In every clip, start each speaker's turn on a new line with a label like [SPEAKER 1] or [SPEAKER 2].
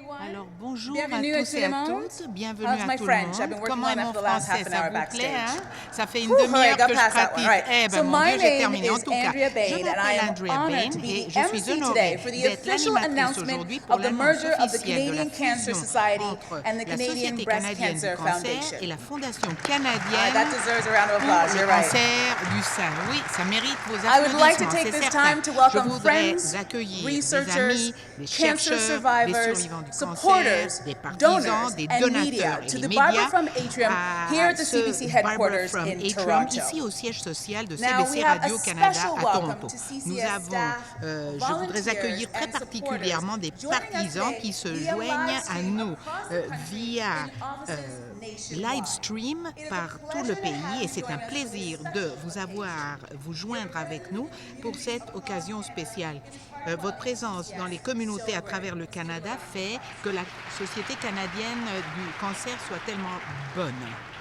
[SPEAKER 1] Alors, bonjour à
[SPEAKER 2] Bienvenue à
[SPEAKER 1] tous
[SPEAKER 2] tout
[SPEAKER 1] et
[SPEAKER 2] le
[SPEAKER 1] à
[SPEAKER 2] monde.
[SPEAKER 1] toutes, bienvenue
[SPEAKER 2] How's
[SPEAKER 1] à
[SPEAKER 2] my
[SPEAKER 1] tout le
[SPEAKER 2] French? I've
[SPEAKER 1] monde.
[SPEAKER 2] been working
[SPEAKER 1] Comment est
[SPEAKER 2] on that
[SPEAKER 1] mon
[SPEAKER 2] for the last
[SPEAKER 1] français?
[SPEAKER 2] half an
[SPEAKER 1] Ça
[SPEAKER 2] hour
[SPEAKER 1] vous plaît,
[SPEAKER 2] backstage.
[SPEAKER 1] hein? Ça fait une
[SPEAKER 2] Whew, all right,
[SPEAKER 1] demi-heure
[SPEAKER 2] got
[SPEAKER 1] que je
[SPEAKER 2] past that one.
[SPEAKER 1] pratique.
[SPEAKER 2] All right.
[SPEAKER 1] Eh
[SPEAKER 2] So
[SPEAKER 1] ben, mon
[SPEAKER 2] my
[SPEAKER 1] Dieu, j'ai
[SPEAKER 2] name
[SPEAKER 1] terminé. En
[SPEAKER 2] is
[SPEAKER 1] tout cas,
[SPEAKER 2] Andrea
[SPEAKER 1] je
[SPEAKER 2] Bain, and I
[SPEAKER 1] m'appelle
[SPEAKER 2] am
[SPEAKER 1] Andrea
[SPEAKER 2] honored
[SPEAKER 1] Bain
[SPEAKER 2] to be
[SPEAKER 1] et
[SPEAKER 2] the
[SPEAKER 1] je suis
[SPEAKER 2] MC
[SPEAKER 1] honorée
[SPEAKER 2] today for the
[SPEAKER 1] d'être
[SPEAKER 2] official
[SPEAKER 1] l'animatrice
[SPEAKER 2] announcement
[SPEAKER 1] aujourd'hui pour
[SPEAKER 2] of the
[SPEAKER 1] l'annonce
[SPEAKER 2] merger of the
[SPEAKER 1] officielle de la
[SPEAKER 2] Canadian Cancer
[SPEAKER 1] fusion
[SPEAKER 2] Society
[SPEAKER 1] entre
[SPEAKER 2] and the
[SPEAKER 1] la
[SPEAKER 2] Canadian
[SPEAKER 1] Société
[SPEAKER 2] Breast
[SPEAKER 1] canadienne du
[SPEAKER 2] Cancer
[SPEAKER 1] cancer
[SPEAKER 2] Foundation.
[SPEAKER 1] et la Fondation
[SPEAKER 2] All right,
[SPEAKER 1] canadienne
[SPEAKER 2] that deserves a round of
[SPEAKER 1] pour
[SPEAKER 2] applause.
[SPEAKER 1] le
[SPEAKER 2] You're right.
[SPEAKER 1] cancer du sein. Oui, ça mérite vos
[SPEAKER 2] I would like to
[SPEAKER 1] applaudissements,
[SPEAKER 2] take
[SPEAKER 1] c'est
[SPEAKER 2] this
[SPEAKER 1] certain.
[SPEAKER 2] time to
[SPEAKER 1] Je
[SPEAKER 2] welcome
[SPEAKER 1] voudrais
[SPEAKER 2] friends,
[SPEAKER 1] accueillir des
[SPEAKER 2] researchers,
[SPEAKER 1] amis, des
[SPEAKER 2] cancer
[SPEAKER 1] chercheurs, des
[SPEAKER 2] survivors,
[SPEAKER 1] survivants du cancer,
[SPEAKER 2] supporters,
[SPEAKER 1] des partisans,
[SPEAKER 2] donors,
[SPEAKER 1] des
[SPEAKER 2] and
[SPEAKER 1] donateurs
[SPEAKER 2] media
[SPEAKER 1] et
[SPEAKER 2] to
[SPEAKER 1] les
[SPEAKER 2] the Barbara
[SPEAKER 1] médias
[SPEAKER 2] from Atrium here
[SPEAKER 1] à
[SPEAKER 2] at the
[SPEAKER 1] ce
[SPEAKER 2] CBC
[SPEAKER 1] Barbara
[SPEAKER 2] headquarters
[SPEAKER 1] from
[SPEAKER 2] in
[SPEAKER 1] Atrium,
[SPEAKER 2] Toronto.
[SPEAKER 1] ici au siège social de
[SPEAKER 2] Now, we
[SPEAKER 1] CBC
[SPEAKER 2] have a
[SPEAKER 1] Radio-Canada
[SPEAKER 2] special
[SPEAKER 1] à
[SPEAKER 2] welcome
[SPEAKER 1] Toronto.
[SPEAKER 2] to
[SPEAKER 1] Nous
[SPEAKER 2] CCS
[SPEAKER 1] avons,
[SPEAKER 2] staff,
[SPEAKER 1] je voudrais accueillir
[SPEAKER 2] volunteers,
[SPEAKER 1] très
[SPEAKER 2] and supporters
[SPEAKER 1] particulièrement des
[SPEAKER 2] joining us
[SPEAKER 1] partisans
[SPEAKER 2] today
[SPEAKER 1] qui se
[SPEAKER 2] via
[SPEAKER 1] joignent
[SPEAKER 2] live
[SPEAKER 1] à
[SPEAKER 2] stream
[SPEAKER 1] nous
[SPEAKER 2] across the country
[SPEAKER 1] via
[SPEAKER 2] in offices
[SPEAKER 1] live
[SPEAKER 2] nationwide.
[SPEAKER 1] stream
[SPEAKER 2] It is a
[SPEAKER 1] par tout
[SPEAKER 2] pleasure
[SPEAKER 1] le
[SPEAKER 2] to
[SPEAKER 1] pays
[SPEAKER 2] have
[SPEAKER 1] et
[SPEAKER 2] you
[SPEAKER 1] c'est
[SPEAKER 2] join
[SPEAKER 1] un
[SPEAKER 2] us for this
[SPEAKER 1] plaisir
[SPEAKER 2] special
[SPEAKER 1] de vous
[SPEAKER 2] occasion.
[SPEAKER 1] vous joindre avec nous pour cette occasion spéciale. Votre présence dans les communautés à travers le Canada fait que la Société canadienne du cancer soit tellement bonne.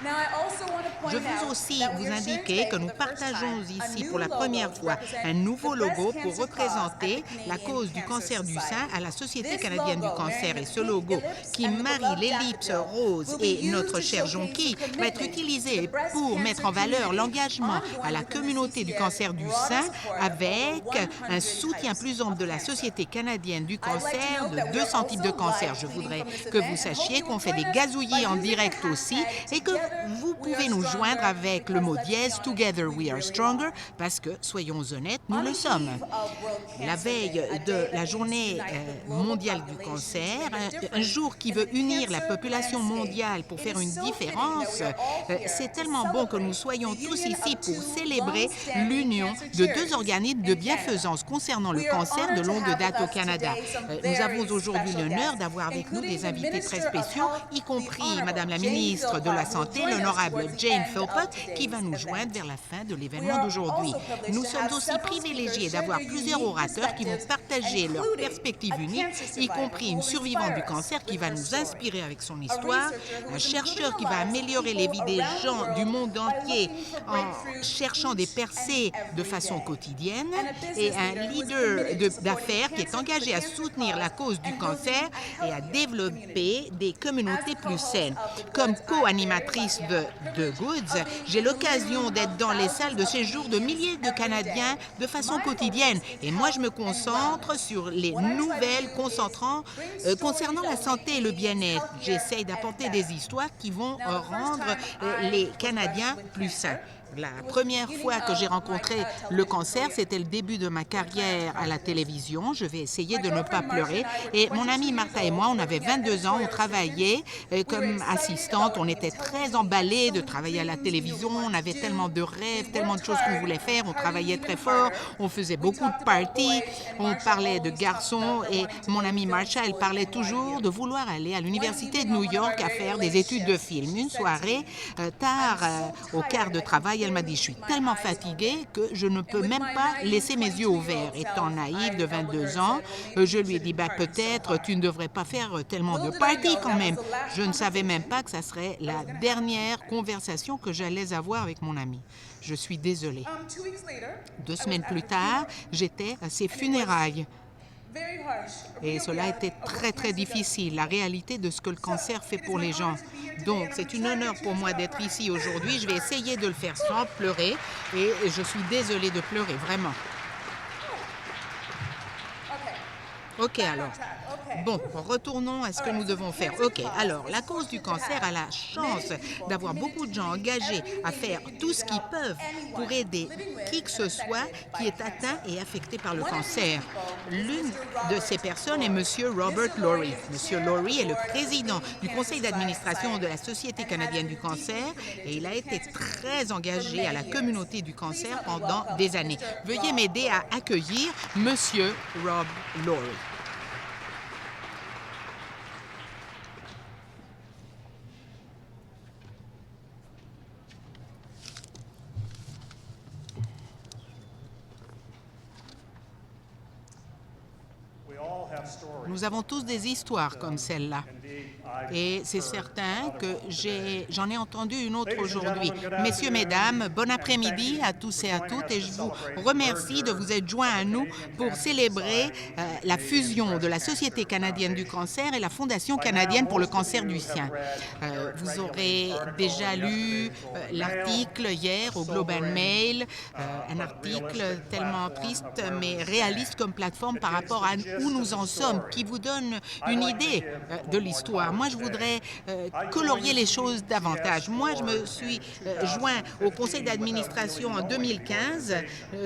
[SPEAKER 2] Now, I also want to point
[SPEAKER 1] Je veux
[SPEAKER 2] out
[SPEAKER 1] aussi
[SPEAKER 2] that we
[SPEAKER 1] vous
[SPEAKER 2] are sharing
[SPEAKER 1] indiquer
[SPEAKER 2] today
[SPEAKER 1] que
[SPEAKER 2] for
[SPEAKER 1] nous
[SPEAKER 2] the first
[SPEAKER 1] partageons
[SPEAKER 2] time a
[SPEAKER 1] ici
[SPEAKER 2] new
[SPEAKER 1] pour la
[SPEAKER 2] logo
[SPEAKER 1] première
[SPEAKER 2] to
[SPEAKER 1] fois
[SPEAKER 2] represent
[SPEAKER 1] un nouveau
[SPEAKER 2] the breast
[SPEAKER 1] logo pour
[SPEAKER 2] cancer cause at
[SPEAKER 1] représenter
[SPEAKER 2] the
[SPEAKER 1] la
[SPEAKER 2] Canadian
[SPEAKER 1] cause du
[SPEAKER 2] Cancer
[SPEAKER 1] cancer du sein
[SPEAKER 2] Society.
[SPEAKER 1] à la Société
[SPEAKER 2] This
[SPEAKER 1] canadienne du
[SPEAKER 2] logo,
[SPEAKER 1] cancer.
[SPEAKER 2] bearing
[SPEAKER 1] Et
[SPEAKER 2] the
[SPEAKER 1] ce
[SPEAKER 2] pink
[SPEAKER 1] logo
[SPEAKER 2] ellipse
[SPEAKER 1] qui
[SPEAKER 2] and the
[SPEAKER 1] marie
[SPEAKER 2] beloved
[SPEAKER 1] l'ellipse
[SPEAKER 2] daffodil
[SPEAKER 1] rose
[SPEAKER 2] will be
[SPEAKER 1] et
[SPEAKER 2] used
[SPEAKER 1] notre
[SPEAKER 2] to
[SPEAKER 1] cher
[SPEAKER 2] showcase
[SPEAKER 1] jonquille
[SPEAKER 2] the
[SPEAKER 1] va être
[SPEAKER 2] commitment
[SPEAKER 1] utilisé
[SPEAKER 2] to the breast
[SPEAKER 1] pour
[SPEAKER 2] cancer
[SPEAKER 1] mettre en valeur
[SPEAKER 2] community,
[SPEAKER 1] l'engagement
[SPEAKER 2] ongoing
[SPEAKER 1] à la
[SPEAKER 2] within the
[SPEAKER 1] communauté du
[SPEAKER 2] CCS
[SPEAKER 1] cancer du
[SPEAKER 2] broader
[SPEAKER 1] sein
[SPEAKER 2] support of
[SPEAKER 1] avec
[SPEAKER 2] over
[SPEAKER 1] un
[SPEAKER 2] 100
[SPEAKER 1] soutien
[SPEAKER 2] types
[SPEAKER 1] plus ample
[SPEAKER 2] of
[SPEAKER 1] de la
[SPEAKER 2] cancer.
[SPEAKER 1] Société canadienne du
[SPEAKER 2] I'd like to
[SPEAKER 1] cancer
[SPEAKER 2] note
[SPEAKER 1] de
[SPEAKER 2] that we are
[SPEAKER 1] 200 types de
[SPEAKER 2] also
[SPEAKER 1] cancers.
[SPEAKER 2] live
[SPEAKER 1] Je
[SPEAKER 2] tweeting
[SPEAKER 1] voudrais
[SPEAKER 2] from this
[SPEAKER 1] que vous
[SPEAKER 2] event and hope
[SPEAKER 1] sachiez
[SPEAKER 2] you
[SPEAKER 1] qu'on
[SPEAKER 2] will
[SPEAKER 1] fait des
[SPEAKER 2] join us
[SPEAKER 1] gazouillis
[SPEAKER 2] by
[SPEAKER 1] en
[SPEAKER 2] using the
[SPEAKER 1] direct aussi
[SPEAKER 2] hashtag
[SPEAKER 1] et que
[SPEAKER 2] Together
[SPEAKER 1] vous
[SPEAKER 2] We Are
[SPEAKER 1] pouvez nous joindre
[SPEAKER 2] Stronger,
[SPEAKER 1] avec le
[SPEAKER 2] because
[SPEAKER 1] mot
[SPEAKER 2] let's be
[SPEAKER 1] dièse
[SPEAKER 2] honest,
[SPEAKER 1] Together
[SPEAKER 2] we
[SPEAKER 1] We Are
[SPEAKER 2] really
[SPEAKER 1] Stronger
[SPEAKER 2] are.
[SPEAKER 1] parce que, soyons honnêtes, nous
[SPEAKER 2] On
[SPEAKER 1] le
[SPEAKER 2] the
[SPEAKER 1] sommes.
[SPEAKER 2] eve of World
[SPEAKER 1] La
[SPEAKER 2] Cancer Day,
[SPEAKER 1] veille
[SPEAKER 2] a
[SPEAKER 1] de
[SPEAKER 2] day
[SPEAKER 1] la
[SPEAKER 2] that aims to
[SPEAKER 1] journée
[SPEAKER 2] unite the global
[SPEAKER 1] mondiale du
[SPEAKER 2] population to
[SPEAKER 1] cancer,
[SPEAKER 2] make a
[SPEAKER 1] un
[SPEAKER 2] difference
[SPEAKER 1] jour qui
[SPEAKER 2] in
[SPEAKER 1] veut
[SPEAKER 2] the
[SPEAKER 1] unir la
[SPEAKER 2] cancer
[SPEAKER 1] population
[SPEAKER 2] landscape.
[SPEAKER 1] mondiale pour
[SPEAKER 2] It
[SPEAKER 1] faire
[SPEAKER 2] is
[SPEAKER 1] une
[SPEAKER 2] so fitting that
[SPEAKER 1] différence,
[SPEAKER 2] we are all here
[SPEAKER 1] c'est
[SPEAKER 2] to
[SPEAKER 1] tellement bon que nous
[SPEAKER 2] celebrate
[SPEAKER 1] soyons
[SPEAKER 2] the
[SPEAKER 1] tous
[SPEAKER 2] union
[SPEAKER 1] ici
[SPEAKER 2] of
[SPEAKER 1] pour
[SPEAKER 2] two
[SPEAKER 1] célébrer
[SPEAKER 2] long-standing
[SPEAKER 1] l'union
[SPEAKER 2] cancer
[SPEAKER 1] de deux
[SPEAKER 2] charities
[SPEAKER 1] organismes de
[SPEAKER 2] in Canada.
[SPEAKER 1] bienfaisance concernant le
[SPEAKER 2] We are
[SPEAKER 1] cancer de
[SPEAKER 2] honored to
[SPEAKER 1] longue
[SPEAKER 2] have with
[SPEAKER 1] date au
[SPEAKER 2] us
[SPEAKER 1] Canada.
[SPEAKER 2] today some
[SPEAKER 1] Nous avons
[SPEAKER 2] very
[SPEAKER 1] aujourd'hui
[SPEAKER 2] special
[SPEAKER 1] l'honneur
[SPEAKER 2] guests,
[SPEAKER 1] d'avoir avec nous
[SPEAKER 2] including
[SPEAKER 1] des
[SPEAKER 2] the
[SPEAKER 1] invités très
[SPEAKER 2] Minister of
[SPEAKER 1] spéciaux,
[SPEAKER 2] Health,
[SPEAKER 1] y
[SPEAKER 2] the
[SPEAKER 1] compris Madame la
[SPEAKER 2] Honorable Jane
[SPEAKER 1] ministre de la
[SPEAKER 2] Philpott, who will
[SPEAKER 1] Santé,
[SPEAKER 2] join us
[SPEAKER 1] l'honorable
[SPEAKER 2] towards the
[SPEAKER 1] Jane
[SPEAKER 2] end
[SPEAKER 1] Philpott,
[SPEAKER 2] of
[SPEAKER 1] qui va
[SPEAKER 2] today's
[SPEAKER 1] nous
[SPEAKER 2] event.
[SPEAKER 1] joindre vers la fin de
[SPEAKER 2] We
[SPEAKER 1] l'événement
[SPEAKER 2] are
[SPEAKER 1] d'aujourd'hui.
[SPEAKER 2] also privileged
[SPEAKER 1] Nous
[SPEAKER 2] to
[SPEAKER 1] sommes
[SPEAKER 2] have
[SPEAKER 1] aussi
[SPEAKER 2] several
[SPEAKER 1] privilégiés
[SPEAKER 2] speakers share
[SPEAKER 1] d'avoir
[SPEAKER 2] their
[SPEAKER 1] plusieurs
[SPEAKER 2] unique
[SPEAKER 1] orateurs qui vont
[SPEAKER 2] perspectives,
[SPEAKER 1] partager leur
[SPEAKER 2] including
[SPEAKER 1] perspective
[SPEAKER 2] a
[SPEAKER 1] unique,
[SPEAKER 2] cancer
[SPEAKER 1] y
[SPEAKER 2] survivor
[SPEAKER 1] compris
[SPEAKER 2] who
[SPEAKER 1] une
[SPEAKER 2] will
[SPEAKER 1] survivante du
[SPEAKER 2] inspire us
[SPEAKER 1] cancer qui
[SPEAKER 2] with
[SPEAKER 1] va
[SPEAKER 2] her
[SPEAKER 1] nous
[SPEAKER 2] story.
[SPEAKER 1] inspirer avec son
[SPEAKER 2] A
[SPEAKER 1] histoire,
[SPEAKER 2] researcher who
[SPEAKER 1] un
[SPEAKER 2] is
[SPEAKER 1] chercheur
[SPEAKER 2] improving
[SPEAKER 1] qui
[SPEAKER 2] the
[SPEAKER 1] va
[SPEAKER 2] lives of
[SPEAKER 1] améliorer les
[SPEAKER 2] people
[SPEAKER 1] vies des
[SPEAKER 2] around the
[SPEAKER 1] gens du
[SPEAKER 2] world
[SPEAKER 1] monde
[SPEAKER 2] by
[SPEAKER 1] entier
[SPEAKER 2] looking for
[SPEAKER 1] en
[SPEAKER 2] breakthroughs
[SPEAKER 1] cherchant des
[SPEAKER 2] each and
[SPEAKER 1] percées de
[SPEAKER 2] every
[SPEAKER 1] façon
[SPEAKER 2] day.
[SPEAKER 1] quotidienne,
[SPEAKER 2] And a
[SPEAKER 1] et
[SPEAKER 2] business
[SPEAKER 1] un
[SPEAKER 2] leader who is
[SPEAKER 1] leader
[SPEAKER 2] committed to supporting
[SPEAKER 1] d'affaires qui est
[SPEAKER 2] the
[SPEAKER 1] engagé à
[SPEAKER 2] cancer
[SPEAKER 1] soutenir la
[SPEAKER 2] cause
[SPEAKER 1] cause du
[SPEAKER 2] and
[SPEAKER 1] cancer
[SPEAKER 2] building a
[SPEAKER 1] et à
[SPEAKER 2] healthier community.
[SPEAKER 1] développer des communautés
[SPEAKER 2] As a
[SPEAKER 1] plus
[SPEAKER 2] co-host
[SPEAKER 1] saines.
[SPEAKER 2] of The
[SPEAKER 1] Comme
[SPEAKER 2] Goods, I'm very
[SPEAKER 1] co-animatrice
[SPEAKER 2] lucky. I have the
[SPEAKER 1] de
[SPEAKER 2] privilege
[SPEAKER 1] Goods,
[SPEAKER 2] of being
[SPEAKER 1] j'ai
[SPEAKER 2] in the living
[SPEAKER 1] l'occasion
[SPEAKER 2] room
[SPEAKER 1] d'être
[SPEAKER 2] of
[SPEAKER 1] dans les
[SPEAKER 2] thousands
[SPEAKER 1] salles de
[SPEAKER 2] of
[SPEAKER 1] séjour de
[SPEAKER 2] Canadians
[SPEAKER 1] milliers de
[SPEAKER 2] every
[SPEAKER 1] Canadiens
[SPEAKER 2] day.
[SPEAKER 1] de façon
[SPEAKER 2] My
[SPEAKER 1] quotidienne.
[SPEAKER 2] focus is
[SPEAKER 1] Et moi, je me
[SPEAKER 2] health and
[SPEAKER 1] concentre
[SPEAKER 2] wellness.
[SPEAKER 1] sur les
[SPEAKER 2] What I try to
[SPEAKER 1] nouvelles
[SPEAKER 2] do is bring
[SPEAKER 1] concernant
[SPEAKER 2] stories
[SPEAKER 1] la
[SPEAKER 2] that will
[SPEAKER 1] santé et
[SPEAKER 2] make
[SPEAKER 1] le
[SPEAKER 2] Canadians
[SPEAKER 1] bien-être.
[SPEAKER 2] healthier
[SPEAKER 1] J'essaye
[SPEAKER 2] and
[SPEAKER 1] d'apporter
[SPEAKER 2] better.
[SPEAKER 1] des histoires qui vont
[SPEAKER 2] Now, the first
[SPEAKER 1] rendre
[SPEAKER 2] time I
[SPEAKER 1] les
[SPEAKER 2] was
[SPEAKER 1] Canadiens
[SPEAKER 2] blessed with
[SPEAKER 1] plus
[SPEAKER 2] cancer,
[SPEAKER 1] sains. La
[SPEAKER 2] it was the
[SPEAKER 1] première
[SPEAKER 2] beginning
[SPEAKER 1] fois que j'ai
[SPEAKER 2] of my
[SPEAKER 1] rencontré le
[SPEAKER 2] television
[SPEAKER 1] cancer,
[SPEAKER 2] career.
[SPEAKER 1] c'était le début de ma carrière à la télévision. Je vais essayer
[SPEAKER 2] My
[SPEAKER 1] de ne pas
[SPEAKER 2] girlfriend Marcia
[SPEAKER 1] pleurer.
[SPEAKER 2] and I were
[SPEAKER 1] Et mon
[SPEAKER 2] 22
[SPEAKER 1] amie
[SPEAKER 2] years
[SPEAKER 1] Martha et
[SPEAKER 2] old,
[SPEAKER 1] moi, on avait
[SPEAKER 2] working at
[SPEAKER 1] 22 ans, on
[SPEAKER 2] editorial
[SPEAKER 1] travaillait
[SPEAKER 2] assistants. We were
[SPEAKER 1] comme
[SPEAKER 2] excited
[SPEAKER 1] assistante.
[SPEAKER 2] about
[SPEAKER 1] On
[SPEAKER 2] being
[SPEAKER 1] était
[SPEAKER 2] in
[SPEAKER 1] très
[SPEAKER 2] television. We had
[SPEAKER 1] emballés
[SPEAKER 2] so
[SPEAKER 1] de
[SPEAKER 2] many
[SPEAKER 1] travailler à la
[SPEAKER 2] dreams we knew
[SPEAKER 1] télévision.
[SPEAKER 2] we
[SPEAKER 1] On
[SPEAKER 2] wanted
[SPEAKER 1] avait
[SPEAKER 2] to
[SPEAKER 1] tellement
[SPEAKER 2] do.
[SPEAKER 1] de rêves,
[SPEAKER 2] We
[SPEAKER 1] tellement de
[SPEAKER 2] worked
[SPEAKER 1] choses qu'on
[SPEAKER 2] hard,
[SPEAKER 1] voulait faire. On
[SPEAKER 2] partying
[SPEAKER 1] travaillait
[SPEAKER 2] even
[SPEAKER 1] très fort.
[SPEAKER 2] harder.
[SPEAKER 1] On faisait
[SPEAKER 2] We
[SPEAKER 1] beaucoup de
[SPEAKER 2] talked about
[SPEAKER 1] parties.
[SPEAKER 2] boys, and
[SPEAKER 1] On
[SPEAKER 2] Marcia
[SPEAKER 1] parlait de
[SPEAKER 2] always talked
[SPEAKER 1] garçons.
[SPEAKER 2] about her
[SPEAKER 1] Et
[SPEAKER 2] wanting to
[SPEAKER 1] mon
[SPEAKER 2] go to
[SPEAKER 1] ami
[SPEAKER 2] film
[SPEAKER 1] Marsha, elle
[SPEAKER 2] school
[SPEAKER 1] parlait
[SPEAKER 2] at
[SPEAKER 1] toujours
[SPEAKER 2] NYU.
[SPEAKER 1] de vouloir aller à
[SPEAKER 2] One
[SPEAKER 1] l'université de
[SPEAKER 2] evening
[SPEAKER 1] New
[SPEAKER 2] on one of our
[SPEAKER 1] York à
[SPEAKER 2] very
[SPEAKER 1] faire
[SPEAKER 2] late
[SPEAKER 1] des études de
[SPEAKER 2] shifts,
[SPEAKER 1] film.
[SPEAKER 2] she
[SPEAKER 1] Une
[SPEAKER 2] said to
[SPEAKER 1] soirée,
[SPEAKER 2] me,
[SPEAKER 1] tard,
[SPEAKER 2] "I'm so
[SPEAKER 1] au quart
[SPEAKER 2] tired,
[SPEAKER 1] de
[SPEAKER 2] I can
[SPEAKER 1] travail, elle m'a dit,
[SPEAKER 2] barely
[SPEAKER 1] je suis
[SPEAKER 2] keep my
[SPEAKER 1] tellement
[SPEAKER 2] eyes
[SPEAKER 1] fatiguée
[SPEAKER 2] open."
[SPEAKER 1] que je ne
[SPEAKER 2] And
[SPEAKER 1] peux
[SPEAKER 2] with
[SPEAKER 1] même
[SPEAKER 2] my
[SPEAKER 1] pas
[SPEAKER 2] naive
[SPEAKER 1] laisser mes yeux ouverts.
[SPEAKER 2] 22-year-old
[SPEAKER 1] Étant
[SPEAKER 2] self,
[SPEAKER 1] naïve
[SPEAKER 2] I
[SPEAKER 1] de
[SPEAKER 2] dealt with her
[SPEAKER 1] 22
[SPEAKER 2] and
[SPEAKER 1] ans,
[SPEAKER 2] said, "Well, maybe
[SPEAKER 1] je
[SPEAKER 2] you
[SPEAKER 1] lui ai dit,
[SPEAKER 2] shouldn't
[SPEAKER 1] bah,
[SPEAKER 2] party so
[SPEAKER 1] peut-être
[SPEAKER 2] hard."
[SPEAKER 1] tu ne devrais pas faire tellement de
[SPEAKER 2] Little did I
[SPEAKER 1] parties
[SPEAKER 2] know
[SPEAKER 1] quand
[SPEAKER 2] that was
[SPEAKER 1] même.
[SPEAKER 2] the last
[SPEAKER 1] Je ne savais même
[SPEAKER 2] conversation
[SPEAKER 1] pas que ça serait
[SPEAKER 2] I
[SPEAKER 1] la
[SPEAKER 2] was gonna have
[SPEAKER 1] dernière
[SPEAKER 2] with her.
[SPEAKER 1] conversation que j'allais avoir avec mon ami. Je suis désolée.
[SPEAKER 2] 2 weeks later,
[SPEAKER 1] 2
[SPEAKER 2] I was
[SPEAKER 1] semaines
[SPEAKER 2] at
[SPEAKER 1] plus
[SPEAKER 2] her
[SPEAKER 1] tard,
[SPEAKER 2] funeral.
[SPEAKER 1] j'étais à ses
[SPEAKER 2] And it was
[SPEAKER 1] funérailles.
[SPEAKER 2] very harsh, a
[SPEAKER 1] Et
[SPEAKER 2] real
[SPEAKER 1] cela
[SPEAKER 2] reality
[SPEAKER 1] était
[SPEAKER 2] of what
[SPEAKER 1] très très
[SPEAKER 2] cancer does.
[SPEAKER 1] difficile, la réalité de ce que le cancer fait
[SPEAKER 2] It is
[SPEAKER 1] pour
[SPEAKER 2] my
[SPEAKER 1] les gens.
[SPEAKER 2] honor to be here today,
[SPEAKER 1] Donc
[SPEAKER 2] and I'm
[SPEAKER 1] c'est
[SPEAKER 2] gonna
[SPEAKER 1] un
[SPEAKER 2] try to
[SPEAKER 1] honneur
[SPEAKER 2] get
[SPEAKER 1] pour
[SPEAKER 2] tears
[SPEAKER 1] moi
[SPEAKER 2] without
[SPEAKER 1] d'être
[SPEAKER 2] crying.
[SPEAKER 1] ici aujourd'hui. Je vais essayer de le faire sans pleurer et je suis désolée de pleurer, vraiment. Ok alors. Bon, retournons à ce que nous devons faire. Ok, alors, la cause du cancer a la chance d'avoir beaucoup de gens engagés à faire tout ce qu'ils peuvent pour aider qui que ce soit qui est atteint et affecté par le cancer. L'une de ces personnes est M. Robert Laurie. M. Laurie est le président du conseil d'administration de la Société canadienne du cancer et il a été très engagé à la communauté du cancer pendant des années. Veuillez m'aider à accueillir M. Rob Laurie. Nous avons tous des histoires comme celle-là. Et c'est certain que j'en ai entendu une autre aujourd'hui. Messieurs, mesdames, bon après-midi à tous et à toutes et je vous remercie de vous être joints à nous pour célébrer la fusion de la Société canadienne du cancer et la Fondation canadienne pour le cancer du sein. Vous aurez déjà lu l'article hier au Globe and Mail, un article tellement triste mais réaliste comme plateforme par rapport à où nous en sommes, qui vous donne une idée de l'histoire. Moi, je voudrais colorier les choses davantage. Moi, je me suis joint au conseil d'administration en 2015,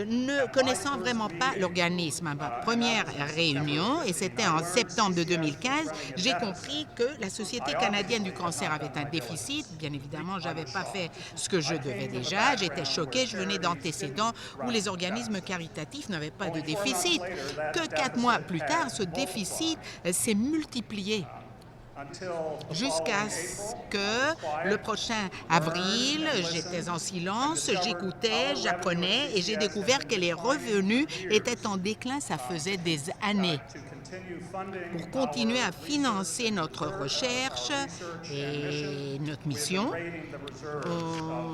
[SPEAKER 1] ne connaissant vraiment pas l'organisme. À ma première réunion, et c'était en septembre de 2015, j'ai compris que la Société canadienne du cancer avait un déficit. Bien évidemment, je n'avais pas fait ce que je devais déjà. J'étais choquée, je venais d'antécédents où les organismes caritatifs n'avaient pas de déficit. Que 4 mois plus tard, ce déficit s'est multiplié jusqu'à ce que le prochain avril, j'étais en silence, j'écoutais, j'apprenais et j'ai découvert que les revenus étaient en déclin, ça faisait des années. Pour continuer à financer notre recherche et notre mission,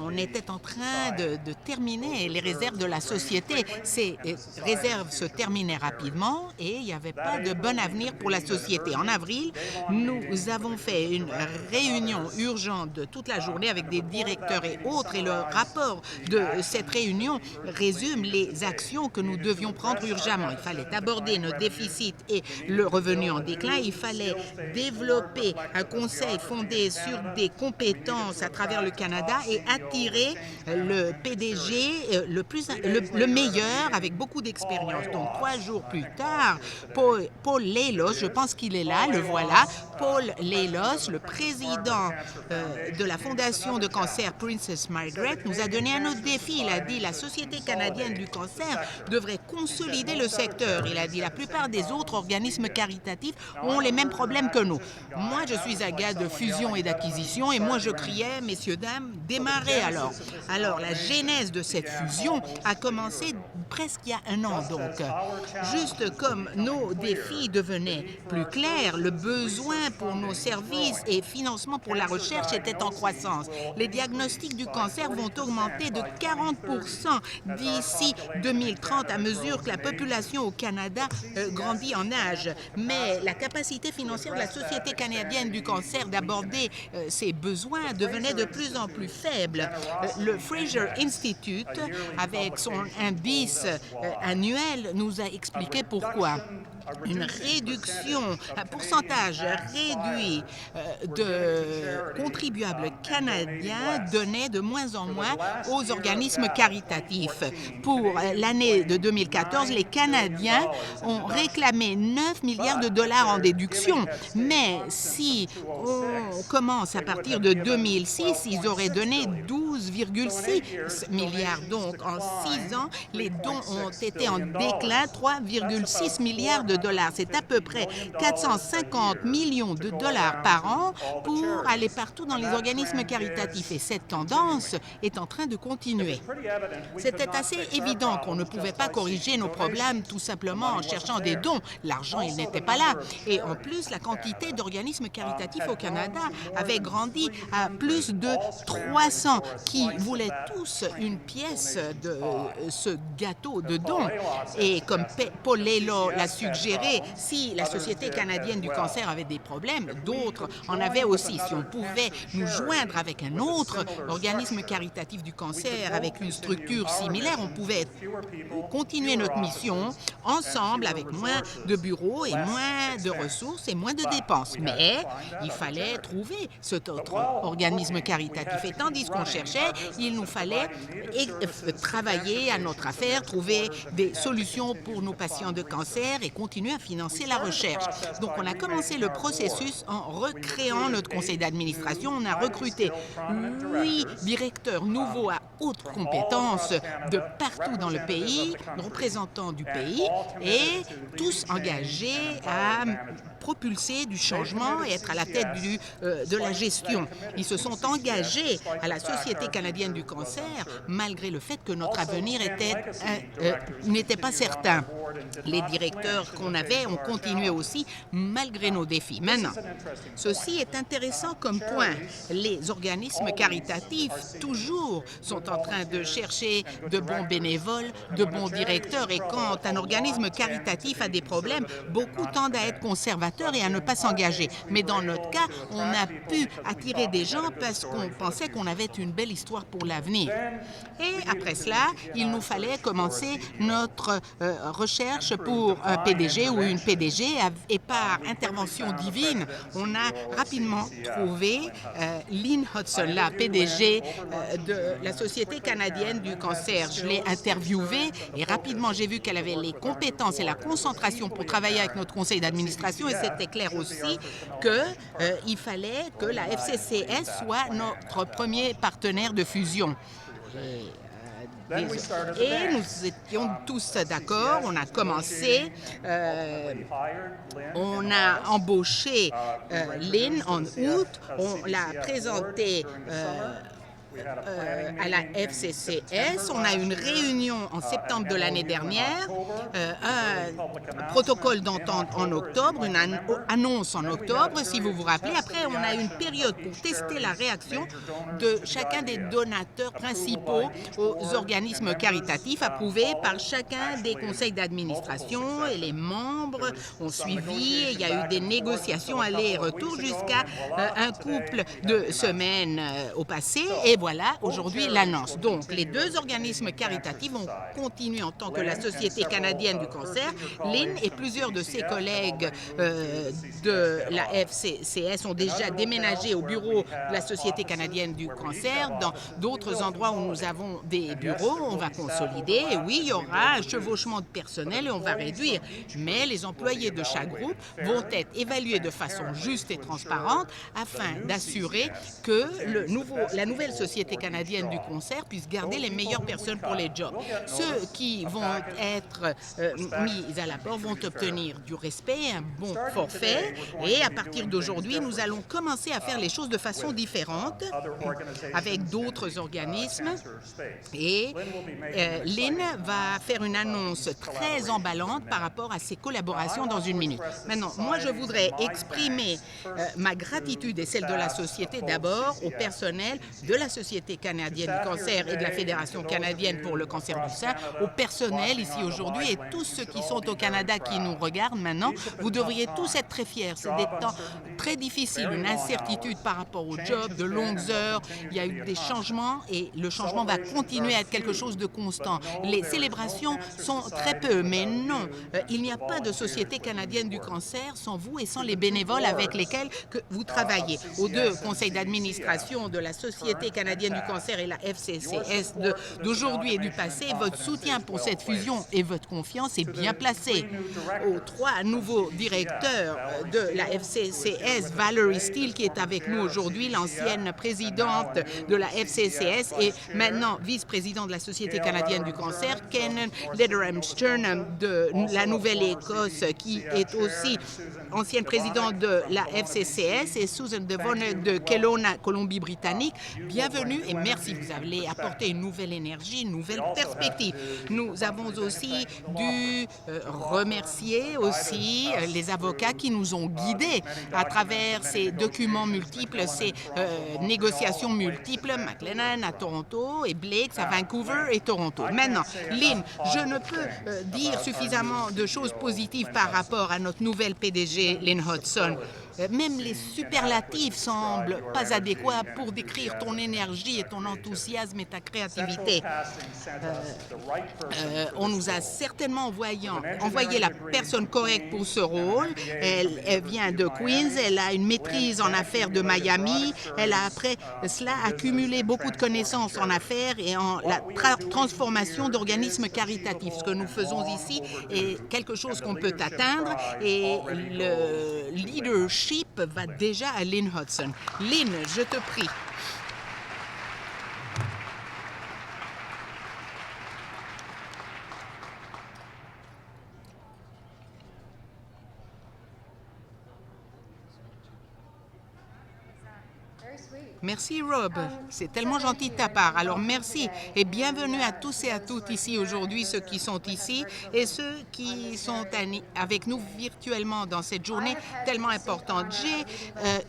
[SPEAKER 1] on était en train de terminer les réserves de la société. Ces réserves se terminaient rapidement et il n'y avait pas de bon avenir pour la société. En avril, nous avons fait une réunion urgente de toute la journée avec des directeurs et autres et le rapport de cette réunion résume les actions que nous devions prendre urgemment. Il fallait aborder nos déficits et le revenu en déclin. Il fallait développer un conseil fondé sur des compétences à travers le Canada et attirer le PDG le meilleur avec beaucoup d'expérience. Donc 3 jours plus tard, Paul Leilos, je pense qu'il est là, le voilà, Paul Leilos, le président de la Fondation de cancer Princess Margaret, nous a donné un autre défi. Il a dit la Société canadienne du cancer devrait consolider le secteur. Il a dit la plupart des autres organismes caritatifs ont les mêmes problèmes que nous. Moi, je suis un gars de fusion et d'acquisition et moi, je criais, messieurs, dames, démarrez alors. Alors, la genèse de cette fusion a commencé presque il y a 1 an. Donc, juste comme nos défis devenaient plus clairs, le besoin pour nos services et financement pour la recherche était en croissance. Les diagnostics du cancer vont augmenter de 40% d'ici 2030 à mesure que la population au Canada grandit en âge. Mais la capacité financière de la Société canadienne du cancer d'aborder ses besoins devenait de plus en plus faible. Le Fraser Institute, avec son indice annuel, nous a expliqué pourquoi. Une réduction, un pourcentage réduit de contribuables canadiens donnait de moins en moins aux organismes caritatifs. Pour l'année de 2014, les Canadiens ont réclamé 9 milliards de dollars en déduction, mais si on commence à partir de 2006, ils auraient donné 12,6 milliards. Donc, en 6 ans, les dons ont été en déclin, 3,6 milliards de dollars. C'est à peu près 450 millions de dollars par an pour aller partout dans les organismes caritatifs. Et cette tendance est en train de continuer. C'était assez évident qu'on ne pouvait pas corriger nos problèmes tout simplement en cherchant des dons. L'argent, il n'était pas là. Et en plus, la quantité d'organismes caritatifs au Canada avait grandi à plus de 300 qui voulaient tous une pièce de ce gâteau de dons. Et comme Paul Leilos l'a suggéré, si la Société canadienne du cancer avait des problèmes, d'autres en avaient aussi. Si on pouvait nous joindre avec un autre organisme caritatif du cancer, avec une structure similaire, on pouvait continuer notre mission ensemble avec moins de bureaux et moins de ressources et moins de dépenses. Mais il fallait trouver cet autre organisme caritatif. Et tandis qu'on cherchait, il nous fallait travailler à notre affaire, trouver des solutions pour nos patients de cancer et continuer à financer la recherche. Donc, on a commencé le processus en recréant notre conseil d'administration. On a recruté 8 directeurs nouveaux à haute compétence de partout dans le pays, représentants du pays, et tous engagés à propulser du changement et être à la tête de la gestion. Ils se sont engagés à la Société canadienne du cancer malgré le fait que notre avenir n'était pas certain. Les directeurs qu'on avait ont continué aussi malgré nos défis. Maintenant, ceci est intéressant comme point. Les organismes caritatifs toujours sont en train de chercher de bons bénévoles, de bons directeurs. Et quand un organisme caritatif a des problèmes, beaucoup tendent à être conservateurs et à ne pas s'engager. Mais dans notre cas, on a pu attirer des gens parce qu'on pensait qu'on avait une belle histoire pour l'avenir. Et après cela, il nous fallait commencer notre recherche pour un PDG ou une PDG et par intervention divine, on a rapidement trouvé Lynn Hudson, la PDG de la Société canadienne du cancer. Je l'ai interviewée et rapidement j'ai vu qu'elle avait les compétences et la concentration pour travailler avec notre conseil d'administration et c'était clair aussi qu'il fallait que la FCCS soit notre premier partenaire de fusion. Et nous étions tous d'accord, on a commencé, on a embauché Lynn en août, on l'a présenté à la FCCS. On a une réunion en septembre de l'année dernière, un protocole d'entente en octobre, une annonce en octobre, si vous vous rappelez. Après, on a une période pour tester la réaction de chacun des donateurs principaux aux organismes caritatifs approuvés par chacun des conseils d'administration et les membres ont suivi. Il y a eu des négociations aller et retour jusqu'à un couple de semaines au passé. Et voilà, aujourd'hui, l'annonce. Donc, les deux organismes caritatifs ont continué en tant que la Société canadienne du cancer. Lynn et plusieurs de ses collègues de la FCCS ont déjà déménagé au bureau de la Société canadienne du cancer. Dans d'autres endroits où nous avons des bureaux, on va consolider. Et oui, il y aura un chevauchement de personnel et on va réduire. Mais les employés de chaque groupe vont être évalués de façon juste et transparente afin d'assurer que la nouvelle Société canadienne du cancer puisse garder les meilleures personnes pour les jobs. Ceux qui vont être mis à la porte vont obtenir du respect, un bon forfait et à partir d'aujourd'hui, nous allons commencer à faire les choses de façon différente avec d'autres organismes et Lynn va faire une annonce très emballante par rapport à ses collaborations dans une minute. Maintenant, moi, je voudrais exprimer ma gratitude et celle de la Société d'abord au personnel de la Société canadienne du cancer et de la Fédération canadienne pour le cancer du sein, au personnel ici aujourd'hui et tous ceux qui sont au Canada qui nous regardent maintenant. Vous devriez tous être très fiers. C'est des temps très difficiles, une incertitude par rapport au job, de longues heures. Il y a eu des changements et le changement va continuer à être quelque chose de constant. Les célébrations sont très peu, mais non, il n'y a pas de Société canadienne du cancer sans vous et sans les bénévoles avec lesquels vous travaillez. Aux deux conseils d'administration de la Société canadienne du cancer et la FCCS d'aujourd'hui et du passé, votre soutien pour cette fusion et votre confiance est bien placé. Aux trois nouveaux directeurs de la FCCS, Valerie Steele, qui est avec nous aujourd'hui, l'ancienne présidente de la FCCS et maintenant vice-président de la Société canadienne du cancer, Kenan Lederham-Stern de la Nouvelle-Écosse, qui est aussi ancienne présidente de la FCCS, et Susan Devon de Kelowna, Colombie-Britannique. Bienvenue et merci. Vous avez apporté une nouvelle énergie, une nouvelle perspective. Nous avons aussi dû remercier aussi les avocats qui nous ont guidés à travers ces documents multiples, ces négociations multiples, McLennan à Toronto et Blakes à Vancouver et Toronto. Maintenant, Lynn, je ne peux dire suffisamment de choses positives par rapport à notre nouvelle PDG, Lynn Hudson. Même les superlatifs semblent pas adéquats pour décrire ton énergie et ton enthousiasme et ta créativité. On nous a certainement envoyé la personne correcte pour ce rôle. Elle vient de Queens, elle a une maîtrise en affaires de Miami. Elle a après cela accumulé beaucoup de connaissances en affaires et en la transformation d'organismes caritatifs. Ce que nous faisons ici est quelque chose qu'on peut atteindre et le leadership va déjà à Lynn Hudson. Lynn, je te prie. Merci Rob, c'est tellement gentil de ta part. Alors merci et bienvenue à tous et à toutes ici aujourd'hui, ceux qui sont ici et ceux qui sont avec nous virtuellement dans cette journée tellement importante. J'ai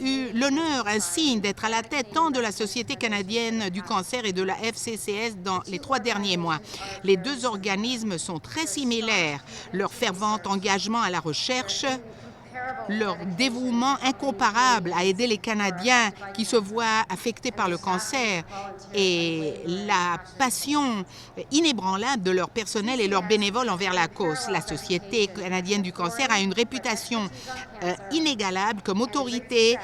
[SPEAKER 1] eu l'honneur ainsi d'être à la tête tant de la Société canadienne du cancer et de la FCCS dans les 3 derniers mois. Les 2 organismes sont très similaires. Leur fervent engagement à la recherche, leur dévouement incomparable à aider les Canadiens qui se voient affectés par le cancer et la passion inébranlable de leur personnel et leurs bénévoles envers la cause. La Société canadienne du cancer a une réputation inégalable comme autorité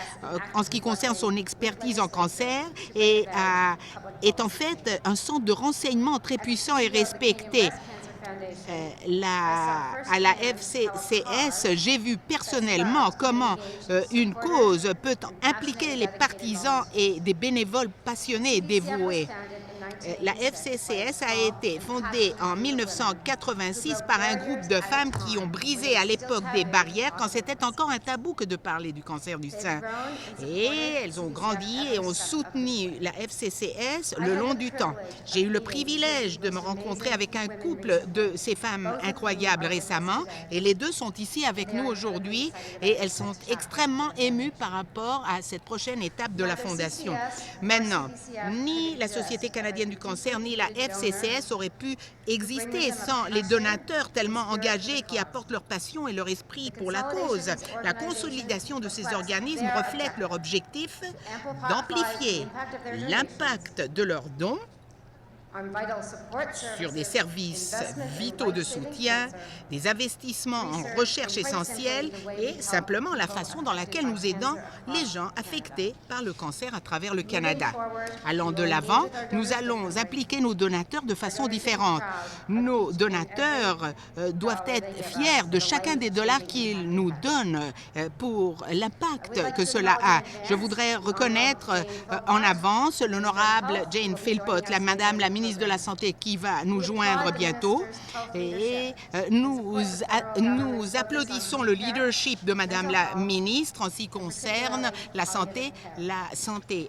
[SPEAKER 1] en ce qui concerne son expertise en cancer et est en fait un centre de renseignement très puissant et respecté. À la FCCS, j'ai vu personnellement comment une cause peut impliquer les partisans et des bénévoles passionnés et dévoués. La FCCS a été fondée en 1986 par un groupe de femmes qui ont brisé à l'époque des barrières quand c'était encore un tabou que de parler du cancer du sein. Et elles ont grandi et ont soutenu la FCCS le long du temps. J'ai eu le privilège de me rencontrer avec un couple de ces femmes incroyables récemment et les 2 sont ici avec nous aujourd'hui et elles sont extrêmement émues par rapport à cette prochaine étape de la fondation. Maintenant, ni la Société canadienne du cancer ni la FCCS auraient pu exister sans les donateurs tellement engagés qui apportent leur passion et leur esprit pour la cause. La consolidation de ces organismes reflète leur objectif d'amplifier l'impact de leurs dons sur des services vitaux de soutien, des investissements en recherche essentielle et simplement la façon dans laquelle nous aidons les gens affectés par le cancer à travers le Canada. Allant de l'avant, nous allons impliquer nos donateurs de façon différente. Nos donateurs doivent être fiers de chacun des dollars qu'ils nous donnent pour l'impact que cela a. Je voudrais reconnaître en avance l'honorable Jane Philpott, Madame la ministre de la Santé qui va nous joindre bientôt. Et nous applaudissons le leadership de Madame la ministre en ce qui concerne la santé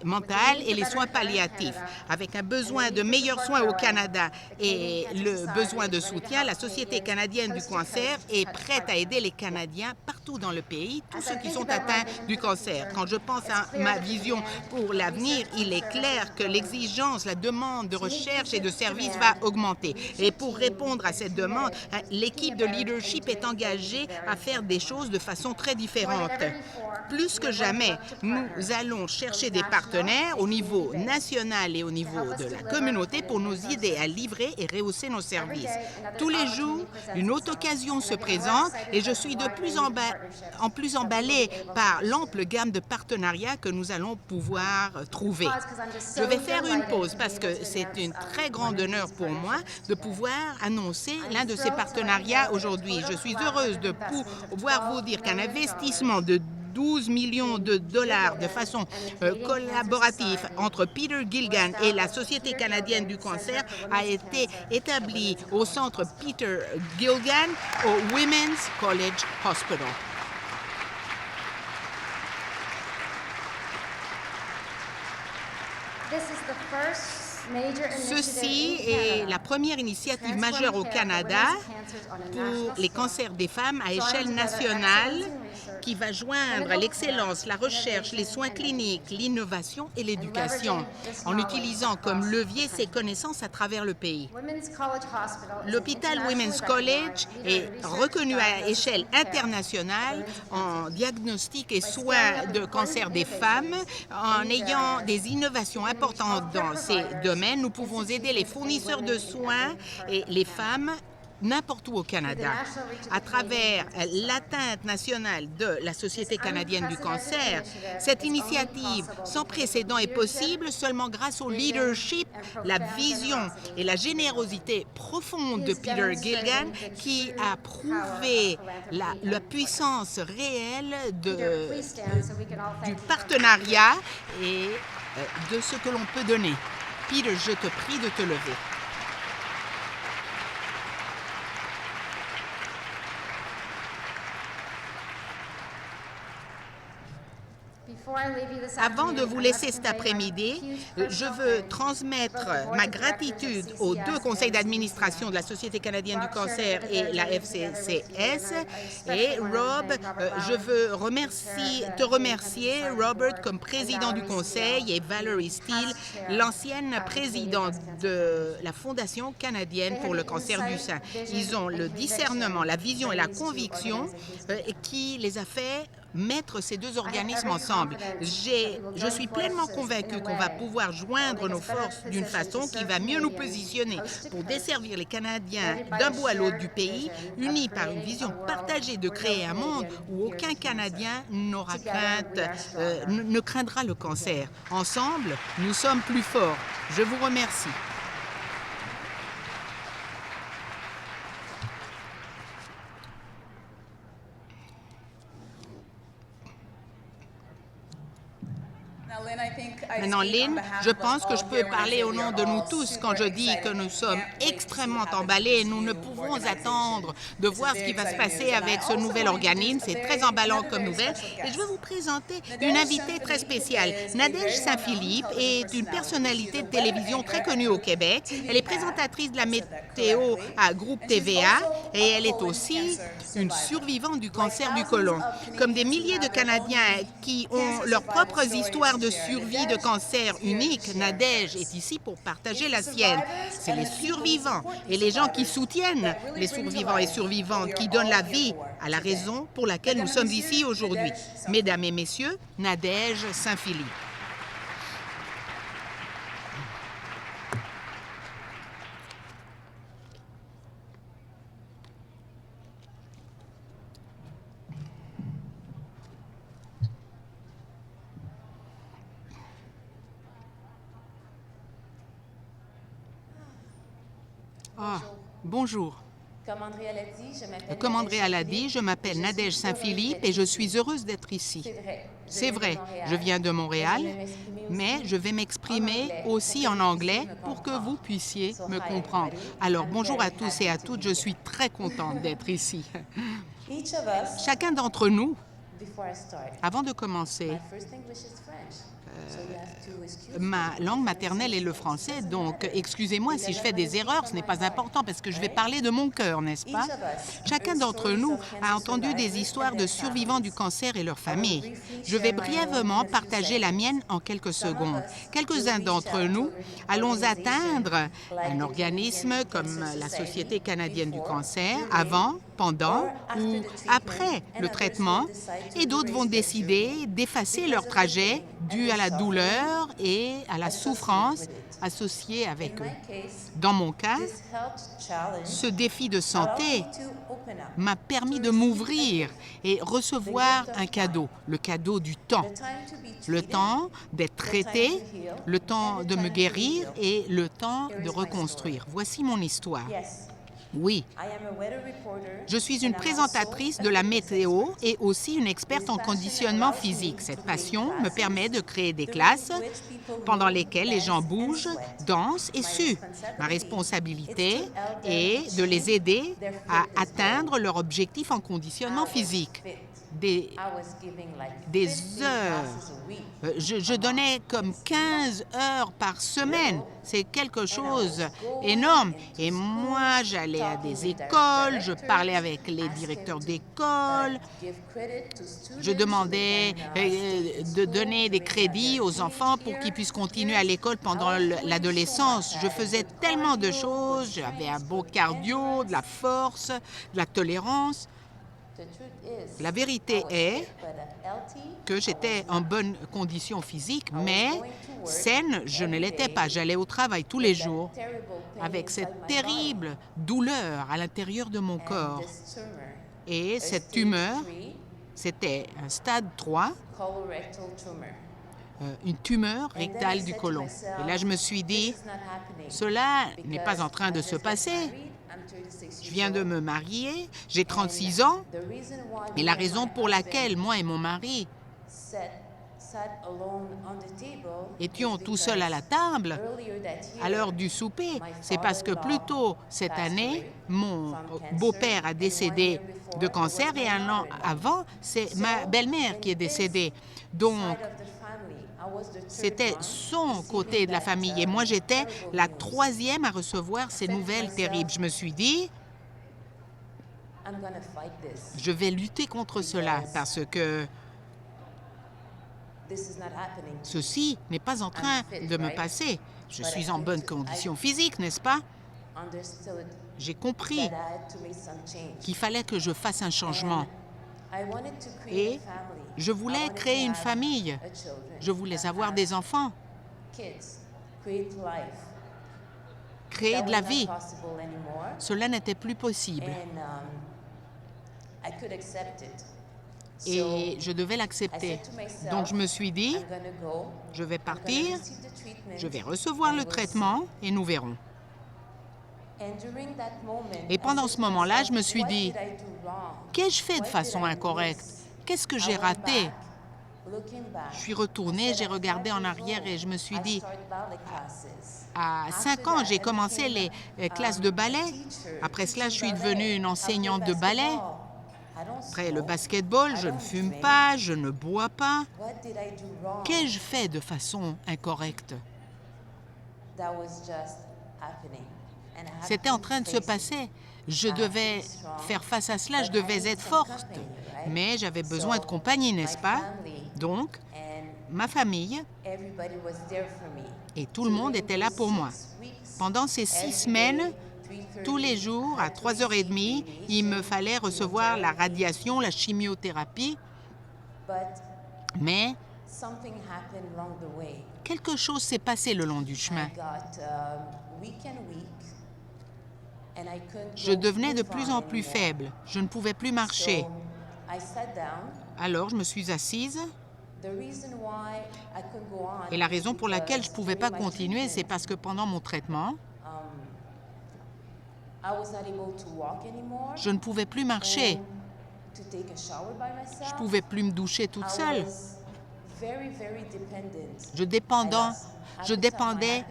[SPEAKER 1] mentale et les soins palliatifs. Avec un besoin de meilleurs soins au Canada et le besoin de soutien, la Société canadienne du cancer est prête à aider les Canadiens partout dans le pays, tous ceux qui sont atteints du cancer. Quand je pense à ma vision pour l'avenir, il est clair que l'exigence, la demande de recherche et de services va augmenter. Et pour répondre à cette demande, l'équipe de leadership est engagée à faire des choses de façon très différente. Plus que jamais, nous allons chercher des partenaires au niveau national et au niveau de la communauté pour nous aider à livrer et rehausser nos services. Tous les jours, une autre occasion se présente et je suis de plus en plus emballée par l'ample gamme de partenariats que nous allons pouvoir trouver. Je vais faire une pause parce que c'est une très grande honneur pour moi de pouvoir annoncer l'un de ces partenariats aujourd'hui. Je suis heureuse de pouvoir vous dire qu'un investissement de 12 millions de dollars de façon collaborative entre Peter Gilgan et la Société canadienne du cancer a été établi au centre Peter Gilgan au Women's College Hospital. Ceci est la première initiative majeure au Canada pour les cancers des femmes à échelle nationale qui va joindre l'excellence, la recherche, les soins cliniques, l'innovation et l'éducation en utilisant comme levier ces connaissances à travers le pays. L'hôpital Women's College est reconnu à échelle internationale en diagnostic et soins de cancer des femmes. En ayant des innovations importantes dans ces domaines, nous pouvons aider les fournisseurs de soins et les femmes n'importe où au Canada. À travers l'atteinte nationale de la Société canadienne du cancer, cette initiative sans précédent est possible seulement grâce au leadership, la vision et la générosité profonde de Peter Gilgan qui a prouvé la puissance réelle du partenariat et de ce que l'on peut donner. Peter, je te prie de te lever. Avant de vous laisser cet après-midi, je veux transmettre ma gratitude aux deux conseils d'administration de la Société canadienne du cancer et la FCCS. Et Rob, je veux te remercier, Robert, comme président du conseil, et Valerie Steele, l'ancienne présidente de la Fondation canadienne pour le cancer du sein. Ils ont le discernement, la vision et la conviction qui les a fait mettre ces deux organismes ensemble. Je suis pleinement convaincue qu'on va pouvoir joindre nos forces d'une façon qui va mieux nous positionner pour desservir les Canadiens d'un bout à l'autre du pays, unis par une vision partagée de créer un monde où aucun Canadien ne craindra le cancer. Ensemble, nous sommes plus forts. Je vous remercie. Maintenant, Lynn, je pense que je peux parler au nom de nous tous quand je dis que nous sommes extrêmement emballés et nous ne pouvons attendre de voir ce qui va se passer avec ce nouvel organisme. C'est très emballant comme nouvelle. Et je veux vous présenter une invitée très spéciale. Nadège Saint-Philippe est une personnalité de télévision très connue au Québec. Elle est présentatrice de la météo à Groupe TVA et elle est aussi une survivante du cancer du côlon. Comme des milliers de Canadiens qui ont leurs propres histoires de survie de cancer unique, Nadège est ici pour partager la sienne. C'est les survivants et les gens qui soutiennent les survivants et survivantes qui donnent la vie à la raison pour laquelle nous sommes ici aujourd'hui. Mesdames et messieurs, Nadège Saint-Philippe. Bonjour. Comme Andrea l'a dit, je m'appelle Nadège Saint-Philippe et je suis heureuse d'être ici. C'est vrai, je viens de Montréal, mais je vais m'exprimer aussi en anglais pour que vous puissiez me comprendre. Alors, bonjour à tous et à toutes, je suis très contente d'être ici. Chacun d'entre nous, avant de commencer, ma langue maternelle est le français, donc excusez-moi si je fais des erreurs, ce n'est pas important parce que je vais parler de mon cœur, n'est-ce pas? Chacun d'entre nous a entendu des histoires de survivants du cancer et leurs familles. Je vais brièvement partager la mienne en quelques secondes. Quelques-uns d'entre nous allons atteindre un organisme comme la Société canadienne du cancer avant, pendant ou après le traitement, et d'autres vont décider d'effacer leur trajet dû à la douleur et à la souffrance associée avec eux. Dans mon cas, ce défi de santé m'a permis de m'ouvrir et recevoir un cadeau, le cadeau du temps. Le temps d'être traité, le temps de me guérir et le temps de reconstruire. Voici mon histoire. Oui, je suis une présentatrice de la météo et aussi une experte en conditionnement physique. Cette passion me permet de créer des classes pendant lesquelles les gens bougent, dansent et suent. Ma responsabilité est de les aider à atteindre leur objectif en conditionnement physique. Des heures. Je donnais comme 15 heures par semaine. C'est quelque chose d'énorme. Et moi, j'allais à des écoles, je parlais avec les directeurs d'école, je demandais de donner des crédits aux enfants pour qu'ils puissent continuer à l'école pendant l'adolescence. Je faisais tellement de choses, j'avais un bon cardio, de la force, de la tolérance. La vérité est que j'étais en bonne condition physique, mais saine, je ne l'étais pas. J'allais au travail tous les jours avec cette terrible douleur à l'intérieur de mon corps. Et cette tumeur, c'était un stade 3, une tumeur rectale du côlon. Et là, je me suis dit, cela n'est pas en train de se passer. Je viens de me marier, j'ai 36 ans, et la raison pour laquelle moi et mon mari étions tout seuls à la table à l'heure du souper, c'est parce que plus tôt cette année, mon beau-père a décédé de cancer et un an avant, c'est ma belle-mère qui est décédée. Donc, c'était son côté de la famille et moi, j'étais la troisième à recevoir ces nouvelles terribles. Je me suis dit, je vais lutter contre cela parce que ceci n'est pas en train de me passer. Je suis en bonne condition physique, n'est-ce pas? J'ai compris qu'il fallait que je fasse un changement. Et je voulais créer une famille. Je voulais avoir des enfants. Créer de la vie. Cela n'était plus possible. Et je devais l'accepter. Donc je me suis dit, je vais partir, je vais recevoir le traitement et nous verrons. Et pendant ce moment-là, je me suis dit, qu'ai-je fait de façon incorrecte? Qu'est-ce que j'ai raté? Je suis retournée, j'ai regardé en arrière et je me suis dit, à 5 ans, j'ai commencé les classes de ballet. Après cela, je suis devenue une enseignante de ballet. Après le basketball, je ne fume pas, je ne bois pas. Qu'ai-je fait de façon incorrecte? C'était en train de se passer. Je devais faire face à cela, je devais être forte. Mais j'avais besoin de compagnie, n'est-ce pas? Donc, ma famille et tout le monde était là pour moi. Pendant ces 6 semaines, tous les jours, à 3h30, il me fallait recevoir la radiation, la chimiothérapie. Mais quelque chose s'est passé le long du chemin. Je devenais de plus en plus faible. Je ne pouvais plus marcher. Alors, je me suis assise. Et la raison pour laquelle je ne pouvais pas continuer, c'est parce que pendant mon traitement, je ne pouvais plus marcher. Je ne pouvais plus me doucher toute seule. Je dépendais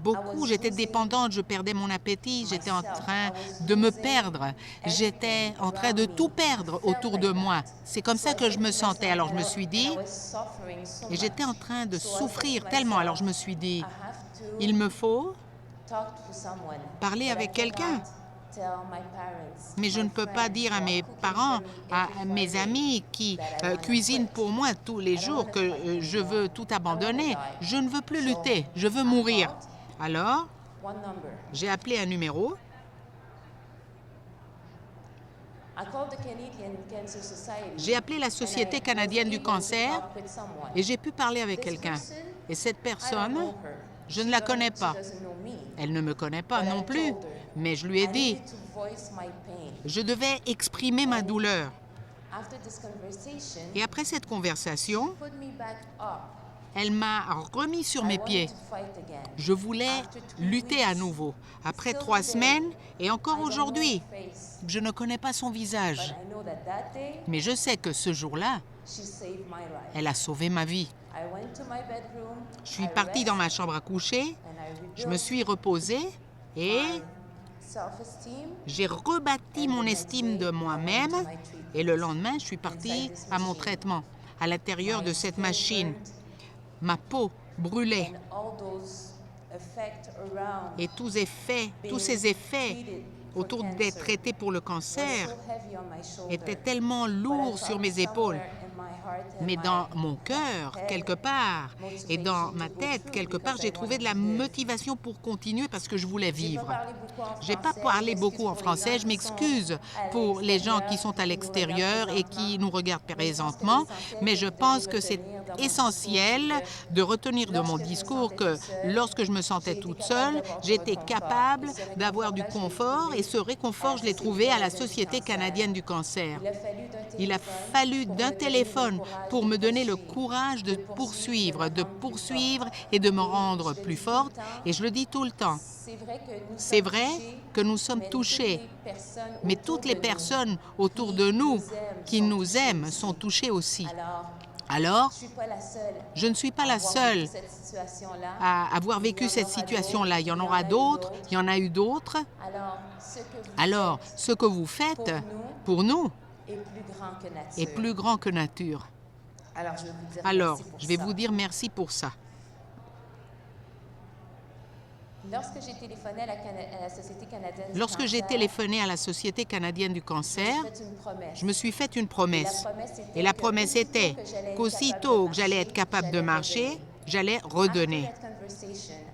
[SPEAKER 1] beaucoup, j'étais dépendante, je perdais mon appétit, j'étais en train de me perdre. J'étais en train de tout perdre autour de moi. C'est comme ça que je me sentais. Alors je me suis dit, et j'étais en train de souffrir tellement. Alors je me suis dit, il me faut parler avec quelqu'un. Mais je ne peux pas dire à mes parents, à mes amis qui cuisinent pour moi tous les jours que je veux tout abandonner. Je ne veux plus lutter, je veux mourir. Alors, j'ai appelé un numéro. J'ai appelé la Société canadienne du cancer et j'ai pu parler avec quelqu'un. Et cette personne, je ne la connais pas. Elle ne me connaît pas non plus, mais je lui ai dit, je devais exprimer ma douleur. Et après cette conversation, elle m'a remis sur mes pieds. Je voulais lutter à nouveau. Après 3 semaines, et encore aujourd'hui, je ne connais pas son visage. Mais je sais que ce jour-là, elle a sauvé ma vie. Je suis partie dans ma chambre à coucher, je me suis reposée et j'ai rebâti mon estime de moi-même. Et le lendemain, je suis partie à mon traitement. À l'intérieur de cette machine, ma peau brûlait. Et tous ces effets autour d'être traité pour le cancer étaient tellement lourds sur mes épaules. Mais dans mon cœur, quelque part, et dans ma tête, quelque part, j'ai trouvé de la motivation pour continuer parce que je voulais vivre. Je n'ai pas parlé beaucoup en français, je m'excuse pour les gens qui sont à l'extérieur et qui nous regardent présentement, mais je pense que c'est essentiel de retenir de mon discours que lorsque je me sentais toute seule, j'étais capable d'avoir du confort et ce réconfort, je l'ai trouvé à la Société canadienne du cancer. Il a fallu d'un téléphone pour me donner le courage de poursuivre et de me rendre plus forte. Et je le dis tout le temps, c'est vrai que nous sommes touchés, mais toutes les personnes autour de nous qui nous aiment sont touchées aussi. Alors,
[SPEAKER 2] je suis pas la seule
[SPEAKER 1] je ne suis pas la
[SPEAKER 2] à avoir
[SPEAKER 1] seule
[SPEAKER 2] vécu cette situation-là.
[SPEAKER 1] à avoir vécu cette situation-là. Il y en aura d'autres, il y en a eu d'autres.
[SPEAKER 2] Alors, ce que vous faites
[SPEAKER 1] Alors, ce que vous faites pour nous
[SPEAKER 2] est plus grand que nature.
[SPEAKER 1] est plus grand que nature.
[SPEAKER 2] Alors, je vais vous dire
[SPEAKER 1] Alors,
[SPEAKER 2] merci pour
[SPEAKER 1] je vais
[SPEAKER 2] ça.
[SPEAKER 1] vous dire merci pour ça.
[SPEAKER 2] Lorsque j'ai téléphoné à la Société canadienne du
[SPEAKER 1] Lorsque j'ai
[SPEAKER 2] cancer,
[SPEAKER 1] téléphoné à la Société canadienne du cancer,
[SPEAKER 2] je me suis fait une promesse.
[SPEAKER 1] Et la promesse était qu'aussitôt que j'allais être capable de marcher, j'allais redonner.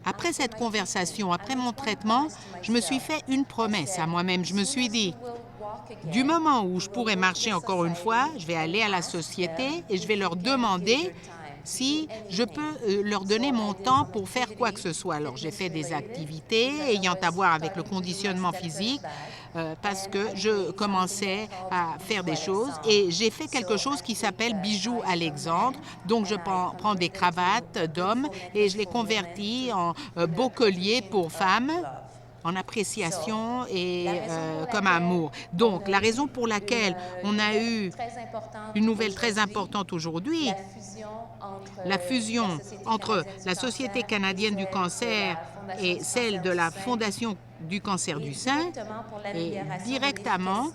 [SPEAKER 1] Après cette conversation, après mon traitement, je me suis fait une promesse à moi-même. Je me suis dit, du moment où je pourrai marcher encore une fois, je vais aller à la société et je vais leur demander si je peux leur donner mon temps pour faire quoi que ce soit. Alors, j'ai fait des activités ayant à voir avec le conditionnement physique parce que je commençais à faire des choses et j'ai fait quelque chose qui s'appelle Bijoux Alexandre. Donc, je prends des cravates d'hommes et je les convertis en beaux colliers pour femmes en appréciation et comme amour. Donc, la raison pour laquelle on a eu une nouvelle très importante aujourd'hui, la fusion entre la Société canadienne du cancer et celle de la Fondation du cancer du sein, et directement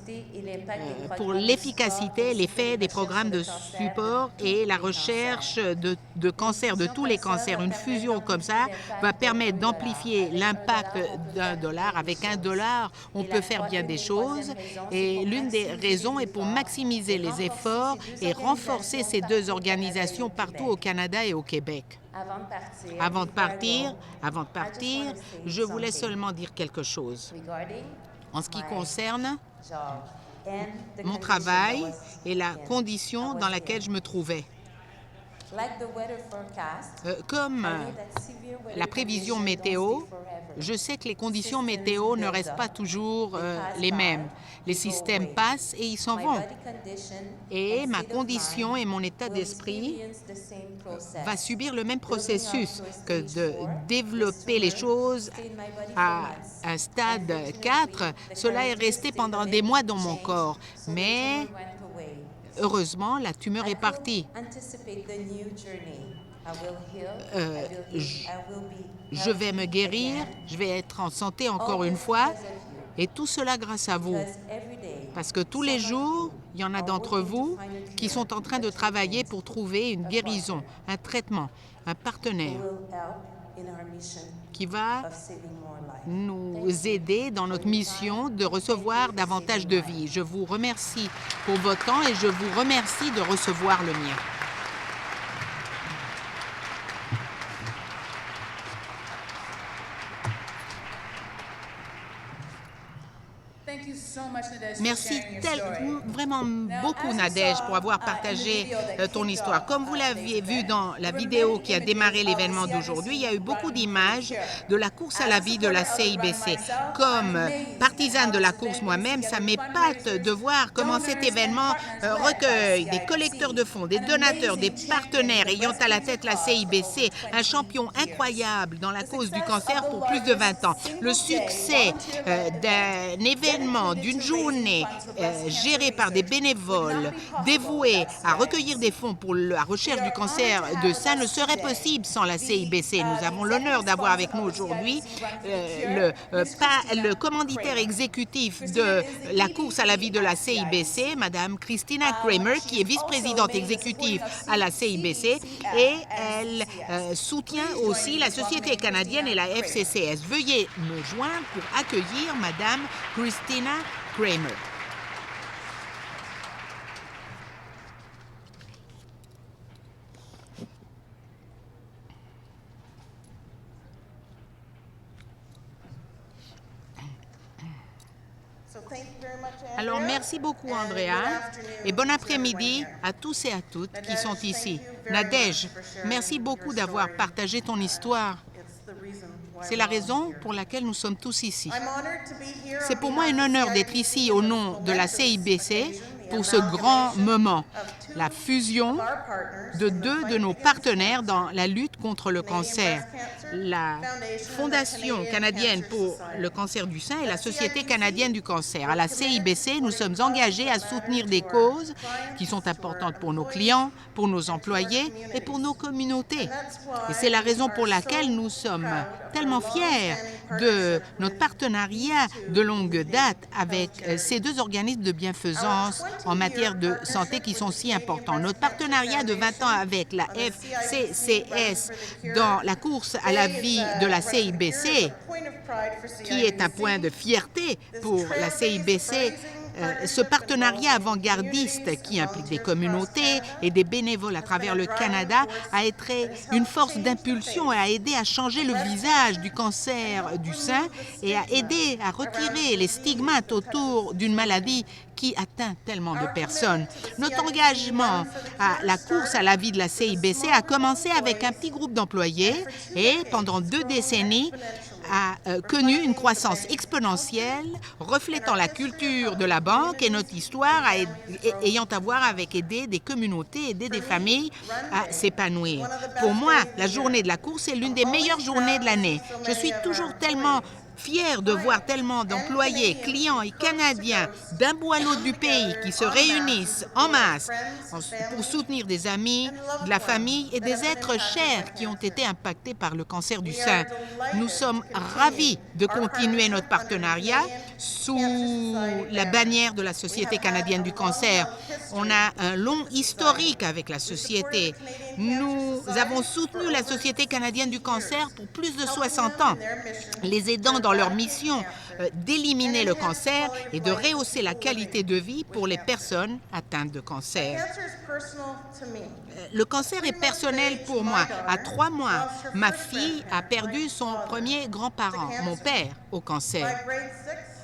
[SPEAKER 1] pour l'efficacité, l'effet des programmes de support et la recherche de cancer, de tous les cancers. Une fusion comme ça va permettre d'amplifier l'impact $1. Avec $1, on peut faire bien des choses. Et l'une des raisons est pour maximiser les efforts et renforcer ces deux organisations partout au Canada et au Québec. Avant de partir, je voulais seulement dire quelque chose. En ce qui concerne mon travail et la condition dans laquelle je me trouvais. Comme la prévision météo, je sais que les conditions météo ne restent pas toujours les mêmes. Les systèmes passent et ils s'en vont. Et ma condition et mon état d'esprit va subir le même processus que de développer les choses à un stade 4. Cela est resté pendant des mois dans mon corps. Mais heureusement, la tumeur est partie. Je vais me guérir, je vais être en santé encore une fois, et tout cela grâce à vous. Parce que tous les jours, il y en a d'entre vous qui sont en train de travailler pour trouver une guérison, un traitement, un partenaire qui va nous aider dans notre mission de recevoir davantage de vie. Je vous remercie pour votre temps et je vous remercie de recevoir le mien. Merci vraiment beaucoup, Nadège, pour avoir partagé ton histoire. Comme vous l'aviez vu dans la vidéo qui a démarré l'événement d'aujourd'hui, il y a eu beaucoup d'images de la course à la vie de la CIBC. Comme partisane de la course moi-même, ça m'épate de voir comment cet événement recueille des collecteurs de fonds, des donateurs, des partenaires ayant à la tête la CIBC, un champion incroyable dans la cause du cancer pour plus de 20 ans. Le succès d'un événement, d'une journée gérée par des bénévoles dévoués à recueillir des fonds pour la recherche du cancer de sein ne serait possible sans la CIBC. Nous avons l'honneur d'avoir avec nous aujourd'hui le commanditaire exécutif de la course à la vie de la CIBC, Madame Christina Kramer, qui est vice-présidente exécutive à la CIBC, et elle soutient aussi la Société canadienne et la FCCS. Veuillez me joindre pour accueillir Madame Christina Kramer. Alors, merci beaucoup, Andrea, et bon après-midi à tous et à toutes qui sont ici. Nadège, merci beaucoup d'avoir partagé ton histoire. C'est la raison pour laquelle nous sommes tous ici. C'est pour moi un honneur d'être ici au nom de la CIBC pour ce grand moment, la fusion de deux de nos partenaires dans la lutte contre le cancer, la Fondation canadienne pour le cancer du sein et la Société canadienne du cancer. À la CIBC, nous sommes engagés à soutenir des causes qui sont importantes pour nos clients, pour nos employés et pour nos communautés. Et c'est la raison pour laquelle nous sommes tellement fiers de notre partenariat de longue date avec ces deux organismes de bienfaisance en matière de santé qui sont si importants. Notre partenariat de 20 ans avec la FCCS dans la course à la vie de la CIBC, qui est un point de fierté pour la CIBC, ce partenariat avant-gardiste qui implique des communautés et des bénévoles à travers le Canada a été une force d'impulsion et a aidé à changer le visage du cancer du sein et a aidé à retirer les stigmates autour d'une maladie qui atteint tellement de personnes. Notre engagement à la course à la vie de la CIBC a commencé avec un petit groupe d'employés et pendant 2 décennies a connu une croissance exponentielle reflétant la culture de la banque et notre histoire ayant à voir avec aider des communautés, aider des familles à s'épanouir. Pour moi, la journée de la course est l'une des meilleures journées de l'année. Je suis toujours tellement fier de voir tellement d'employés, clients et Canadiens d'un bout à l'autre du pays qui se réunissent en masse pour soutenir des amis, de la famille et des êtres chers qui ont été impactés par le cancer du sein. Nous sommes ravis de continuer notre partenariat sous la bannière de la Société canadienne du cancer. On a un long historique avec la Société. Nous avons soutenu la Société canadienne du cancer pour plus de 60 ans, les aidant dans leur mission d'éliminer le cancer et de rehausser la qualité de vie pour les personnes atteintes de cancer. Le cancer est personnel pour moi. À 3 mois, ma fille a perdu son premier grand-parent, mon père, au cancer.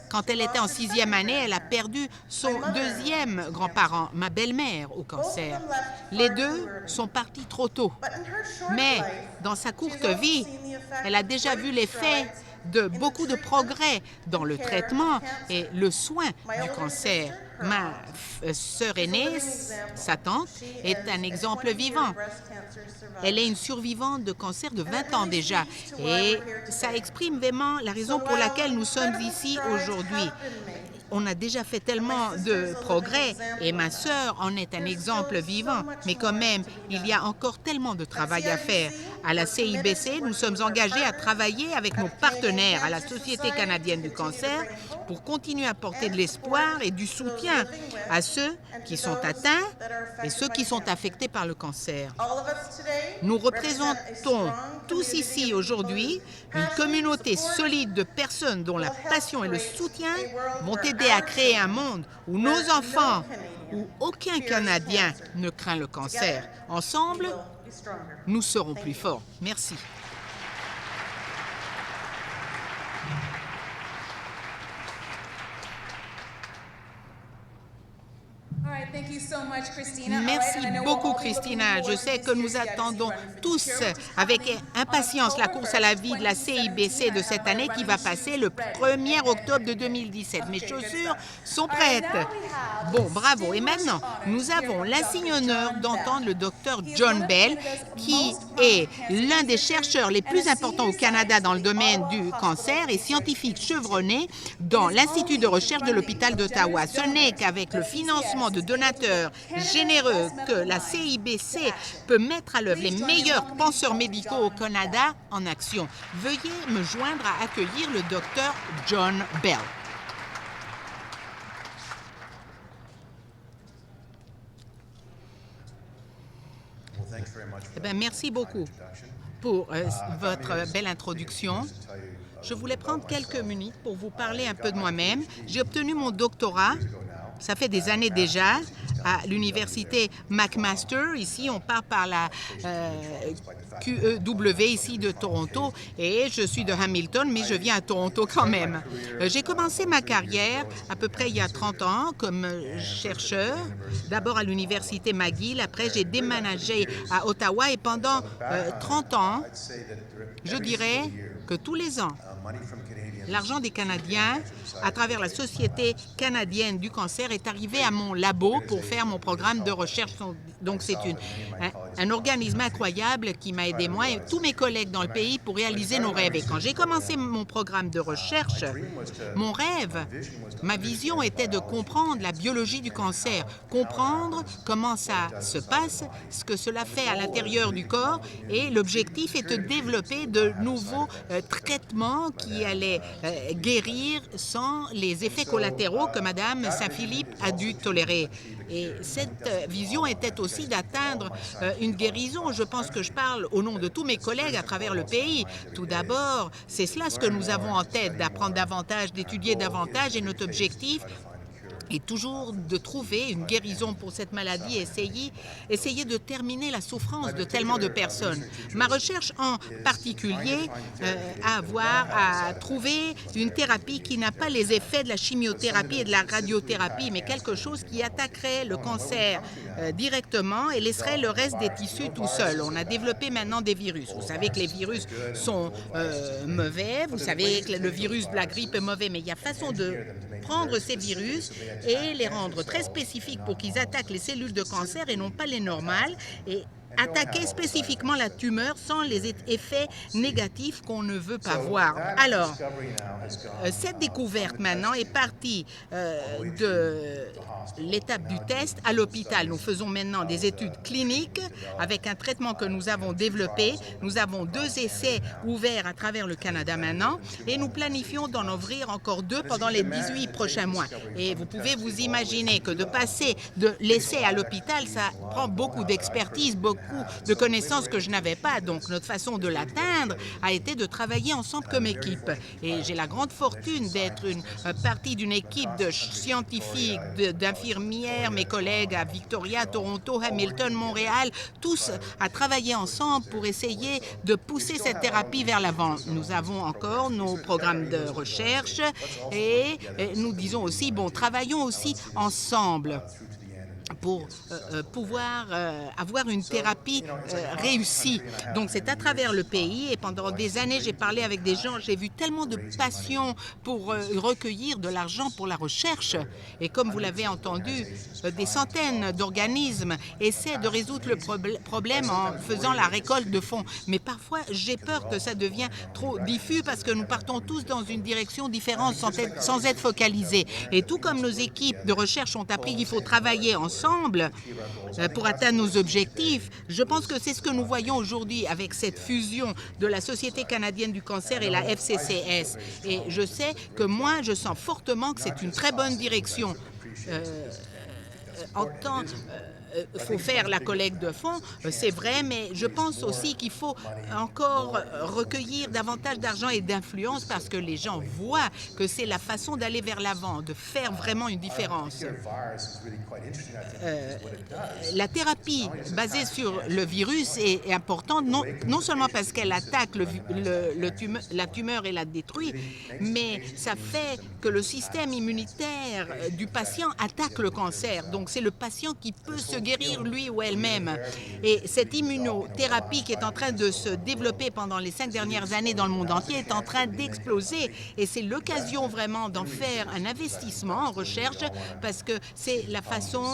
[SPEAKER 1] Quand elle était en 6e année, elle a perdu son 2e grand-parent, ma belle-mère, au cancer. Les deux sont partis trop tôt. Mais dans sa courte vie, elle a déjà vu l'effet de beaucoup de progrès dans le traitement et le soin du cancer. Ma sœur aînée, sa tante, est un exemple vivant. Elle est une survivante de cancer de 20 ans déjà et ça exprime vraiment la raison pour laquelle nous sommes ici aujourd'hui. On a déjà fait tellement de progrès et ma sœur en est un exemple vivant. Mais quand même, il y a encore tellement de travail à faire. À la CIBC, nous sommes engagés à travailler avec nos partenaires à la Société canadienne du cancer pour continuer à porter de l'espoir et du soutien à ceux qui sont atteints et ceux qui sont affectés par le cancer. Nous représentons tous ici aujourd'hui une communauté solide de personnes dont la passion et le soutien vont aider à créer un monde où nos enfants, où aucun Canadien ne craint le cancer. Ensemble, nous serons plus forts. Merci. Merci beaucoup, Christina. Je sais que nous attendons tous avec impatience la course à la vie de la CIBC de cette année qui va passer le 1er octobre de 2017. Mes chaussures sont prêtes. Bon, bravo. Et maintenant, nous avons l'insigne honneur d'entendre le docteur John Bell, qui est l'un des chercheurs les plus importants au Canada dans le domaine du cancer et scientifique chevronné dans l'Institut de recherche de l'hôpital d'Ottawa. Ce n'est qu'avec le financement de donateurs généreux que la CIBC peut mettre à l'œuvre les meilleurs penseurs médicaux au Canada en action. Veuillez me joindre à accueillir le docteur John Bell. Merci beaucoup pour votre belle introduction. Je voulais prendre quelques minutes pour vous parler un peu de moi-même. J'ai obtenu mon doctorat, ça fait des années déjà, à l'université McMaster. Ici, on part par la QEW ici de Toronto et je suis de Hamilton, mais je viens à Toronto quand même. J'ai commencé ma carrière à peu près il y a 30 ans comme chercheur, d'abord à l'université McGill, après j'ai déménagé à Ottawa et pendant 30 ans, je dirais que tous les ans, l'argent des Canadiens, à travers la Société canadienne du cancer, est arrivé à mon labo pour faire mon programme de recherche. Donc, c'est un organisme incroyable qui m'a aidé, moi et tous mes collègues dans le pays, pour réaliser nos rêves. Et quand j'ai commencé mon programme de recherche, mon rêve, ma vision était de comprendre la biologie du cancer, comprendre comment ça se passe, ce que cela fait à l'intérieur du corps, et l'objectif est de développer de nouveaux traitements qui allaient guérir sans les effets collatéraux que Madame Saint-Philippe a dû tolérer. Et cette vision était aussi d'atteindre une guérison. Je pense que je parle au nom de tous mes collègues à travers le pays. Tout d'abord, c'est cela ce que nous avons en tête, d'apprendre davantage, d'étudier davantage, et notre objectif est toujours de trouver une guérison pour cette maladie et essayer de terminer la souffrance de tellement de personnes. Ma recherche en particulier à trouver une thérapie qui n'a pas les effets de la chimiothérapie et de la radiothérapie, mais quelque chose qui attaquerait le cancer directement et laisserait le reste des tissus tout seul. On a développé maintenant des virus. Vous savez que les virus sont mauvais, vous savez que le virus de la grippe est mauvais, mais il y a façon de prendre ces virus et les rendre très spécifiques pour qu'ils attaquent les cellules de cancer et non pas les normales, et attaquer spécifiquement la tumeur sans les effets négatifs qu'on ne veut pas voir. Alors, cette découverte maintenant est partie de l'étape du test à l'hôpital. Nous faisons maintenant des études cliniques avec un traitement que nous avons développé. Nous avons 2 essais ouverts à travers le Canada maintenant, et nous planifions d'en ouvrir encore 2 pendant les 18 prochains mois. Et vous pouvez vous imaginer que de passer de l'essai à l'hôpital, ça prend beaucoup d'expertise, beaucoup de connaissances que je n'avais pas. Donc, notre façon de l'atteindre a été de travailler ensemble comme équipe. Et j'ai la grande fortune d'être une partie d'une équipe de scientifiques, d'infirmières, mes collègues à Victoria, Toronto, Hamilton, Montréal, tous à travailler ensemble pour essayer de pousser cette thérapie vers l'avant. Nous avons encore nos programmes de recherche et nous disons aussi, bon, travaillons aussi ensemble pour pouvoir avoir une thérapie réussie. Donc, c'est à travers le pays, et pendant des années, j'ai parlé avec des gens, j'ai vu tellement de passion pour recueillir de l'argent pour la recherche. Et comme vous l'avez entendu, des centaines d'organismes essaient de résoudre le problème en faisant la récolte de fonds. Mais parfois, j'ai peur que ça devienne trop diffus parce que nous partons tous dans une direction différente sans être focalisés. Et tout comme nos équipes de recherche ont appris qu'il faut travailler ensemble pour atteindre nos objectifs, je pense que c'est ce que nous voyons aujourd'hui avec cette fusion de la Société canadienne du cancer et la FCCS. Et je sais que moi, je sens fortement que c'est une très bonne direction. Il faut faire la collecte de fonds, c'est vrai, mais je pense aussi qu'il faut encore recueillir davantage d'argent et d'influence parce que les gens voient que c'est la façon d'aller vers l'avant, de faire vraiment une différence. La thérapie basée sur le virus est importante, non seulement parce qu'elle attaque la tumeur et la détruit, mais ça fait que le système immunitaire du patient attaque le cancer. Donc, c'est le patient qui peut se guérir lui ou elle-même. Et cette immunothérapie qui est en train de se développer pendant les 5 dernières années dans le monde entier est en train d'exploser. Et c'est l'occasion vraiment d'en faire un investissement en recherche parce que c'est la façon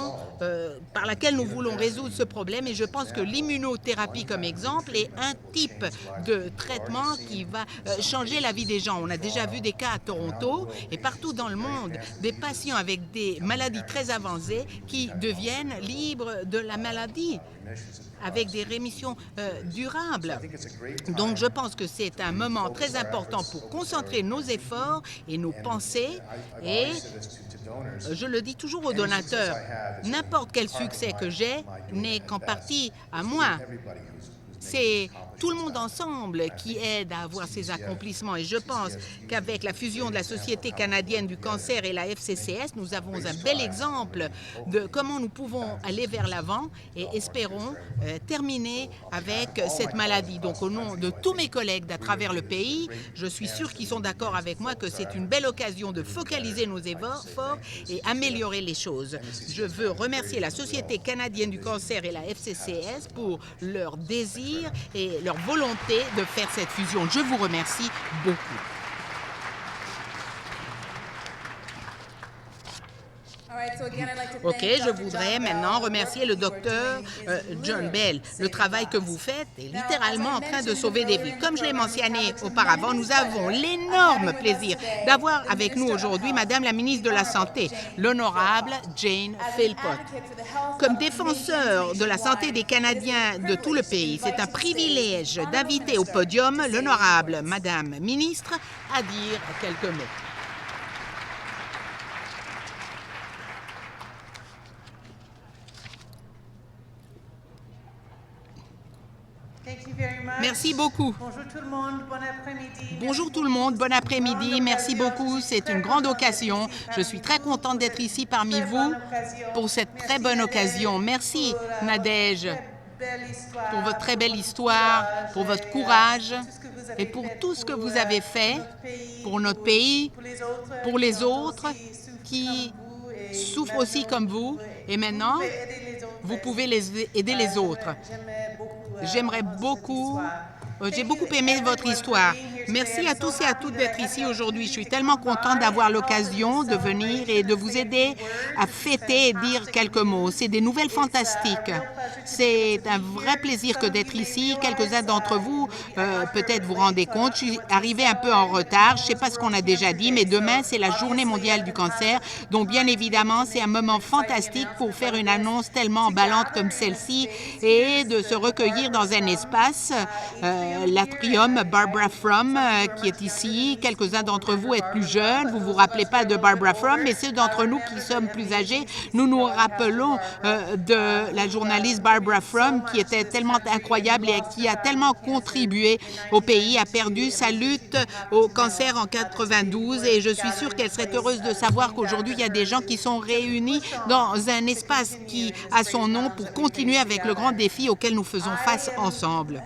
[SPEAKER 1] par laquelle nous voulons résoudre ce problème. Et je pense que l'immunothérapie, comme exemple, est un type de traitement qui va changer la vie des gens. On a déjà vu des cas à Toronto et partout dans le monde, des patients avec des maladies très avancées qui deviennent libres de la maladie avec des rémissions durables. Donc, je pense que c'est un moment très important pour concentrer nos efforts et nos pensées. Et je le dis toujours aux donateurs, n'importe quel succès que j'ai n'est qu'en partie à moi. C'est tout le monde ensemble qui aide à avoir ces accomplissements. Et je pense qu'avec la fusion de la Société canadienne du cancer et la FCCS, nous avons un bel exemple de comment nous pouvons aller vers l'avant et espérons terminer avec cette maladie. Donc, au nom de tous mes collègues à travers le pays, je suis sûre qu'ils sont d'accord avec moi que c'est une belle occasion de focaliser nos efforts et améliorer les choses. Je veux remercier la Société canadienne du cancer et la FCCS pour leur désir et leur volonté de faire cette fusion. Je vous remercie beaucoup. OK, je voudrais maintenant remercier le docteur John Bell. Le travail que vous faites est littéralement en train de sauver des vies. Comme je l'ai mentionné auparavant, nous avons l'énorme plaisir d'avoir avec nous aujourd'hui Madame la ministre de la Santé, l'honorable Jane Philpott. Comme défenseur de la santé des Canadiens de tout le pays, c'est un privilège d'inviter au podium l'honorable Madame ministre à dire quelques mots. Merci beaucoup.
[SPEAKER 3] Bonjour tout le monde, bon après-midi.
[SPEAKER 1] Bonjour tout le monde, bon après-midi. Merci beaucoup. C'est une grande occasion. Je suis très contente d'être ici parmi vous pour cette très bonne occasion. Merci, Nadège, pour votre très belle histoire, pour votre courage et pour tout ce que vous avez fait pour notre pays, pour les autres qui souffrent aussi comme vous. Et maintenant, vous pouvez aider les autres. J'aimerais beaucoup, j'ai beaucoup aimé votre histoire. Merci à tous et à toutes d'être ici aujourd'hui. Je suis tellement contente d'avoir l'occasion de venir et de vous aider à fêter et dire quelques mots. C'est des nouvelles fantastiques. C'est un vrai plaisir que d'être ici. Quelques-uns d'entre vous, peut-être vous rendez compte, je suis arrivée un peu en retard. Je ne sais pas ce qu'on a déjà dit, mais demain, c'est la Journée mondiale du cancer. Donc, bien évidemment, c'est un moment fantastique pour faire une annonce tellement emballante comme celle-ci et de se recueillir dans un espace, l'atrium Barbara Frum, qui est ici. Quelques-uns d'entre vous êtes plus jeunes, vous ne vous rappelez pas de Barbara Frum, mais ceux d'entre nous qui sommes plus âgés, nous nous rappelons de la journaliste Barbara Frum, qui était tellement incroyable et qui a tellement contribué au pays, a perdu sa lutte au cancer en 92, et je suis sûre qu'elle serait heureuse de savoir qu'aujourd'hui, il y a des gens qui sont réunis dans un espace qui a son nom pour continuer avec le grand défi auquel nous faisons face ensemble.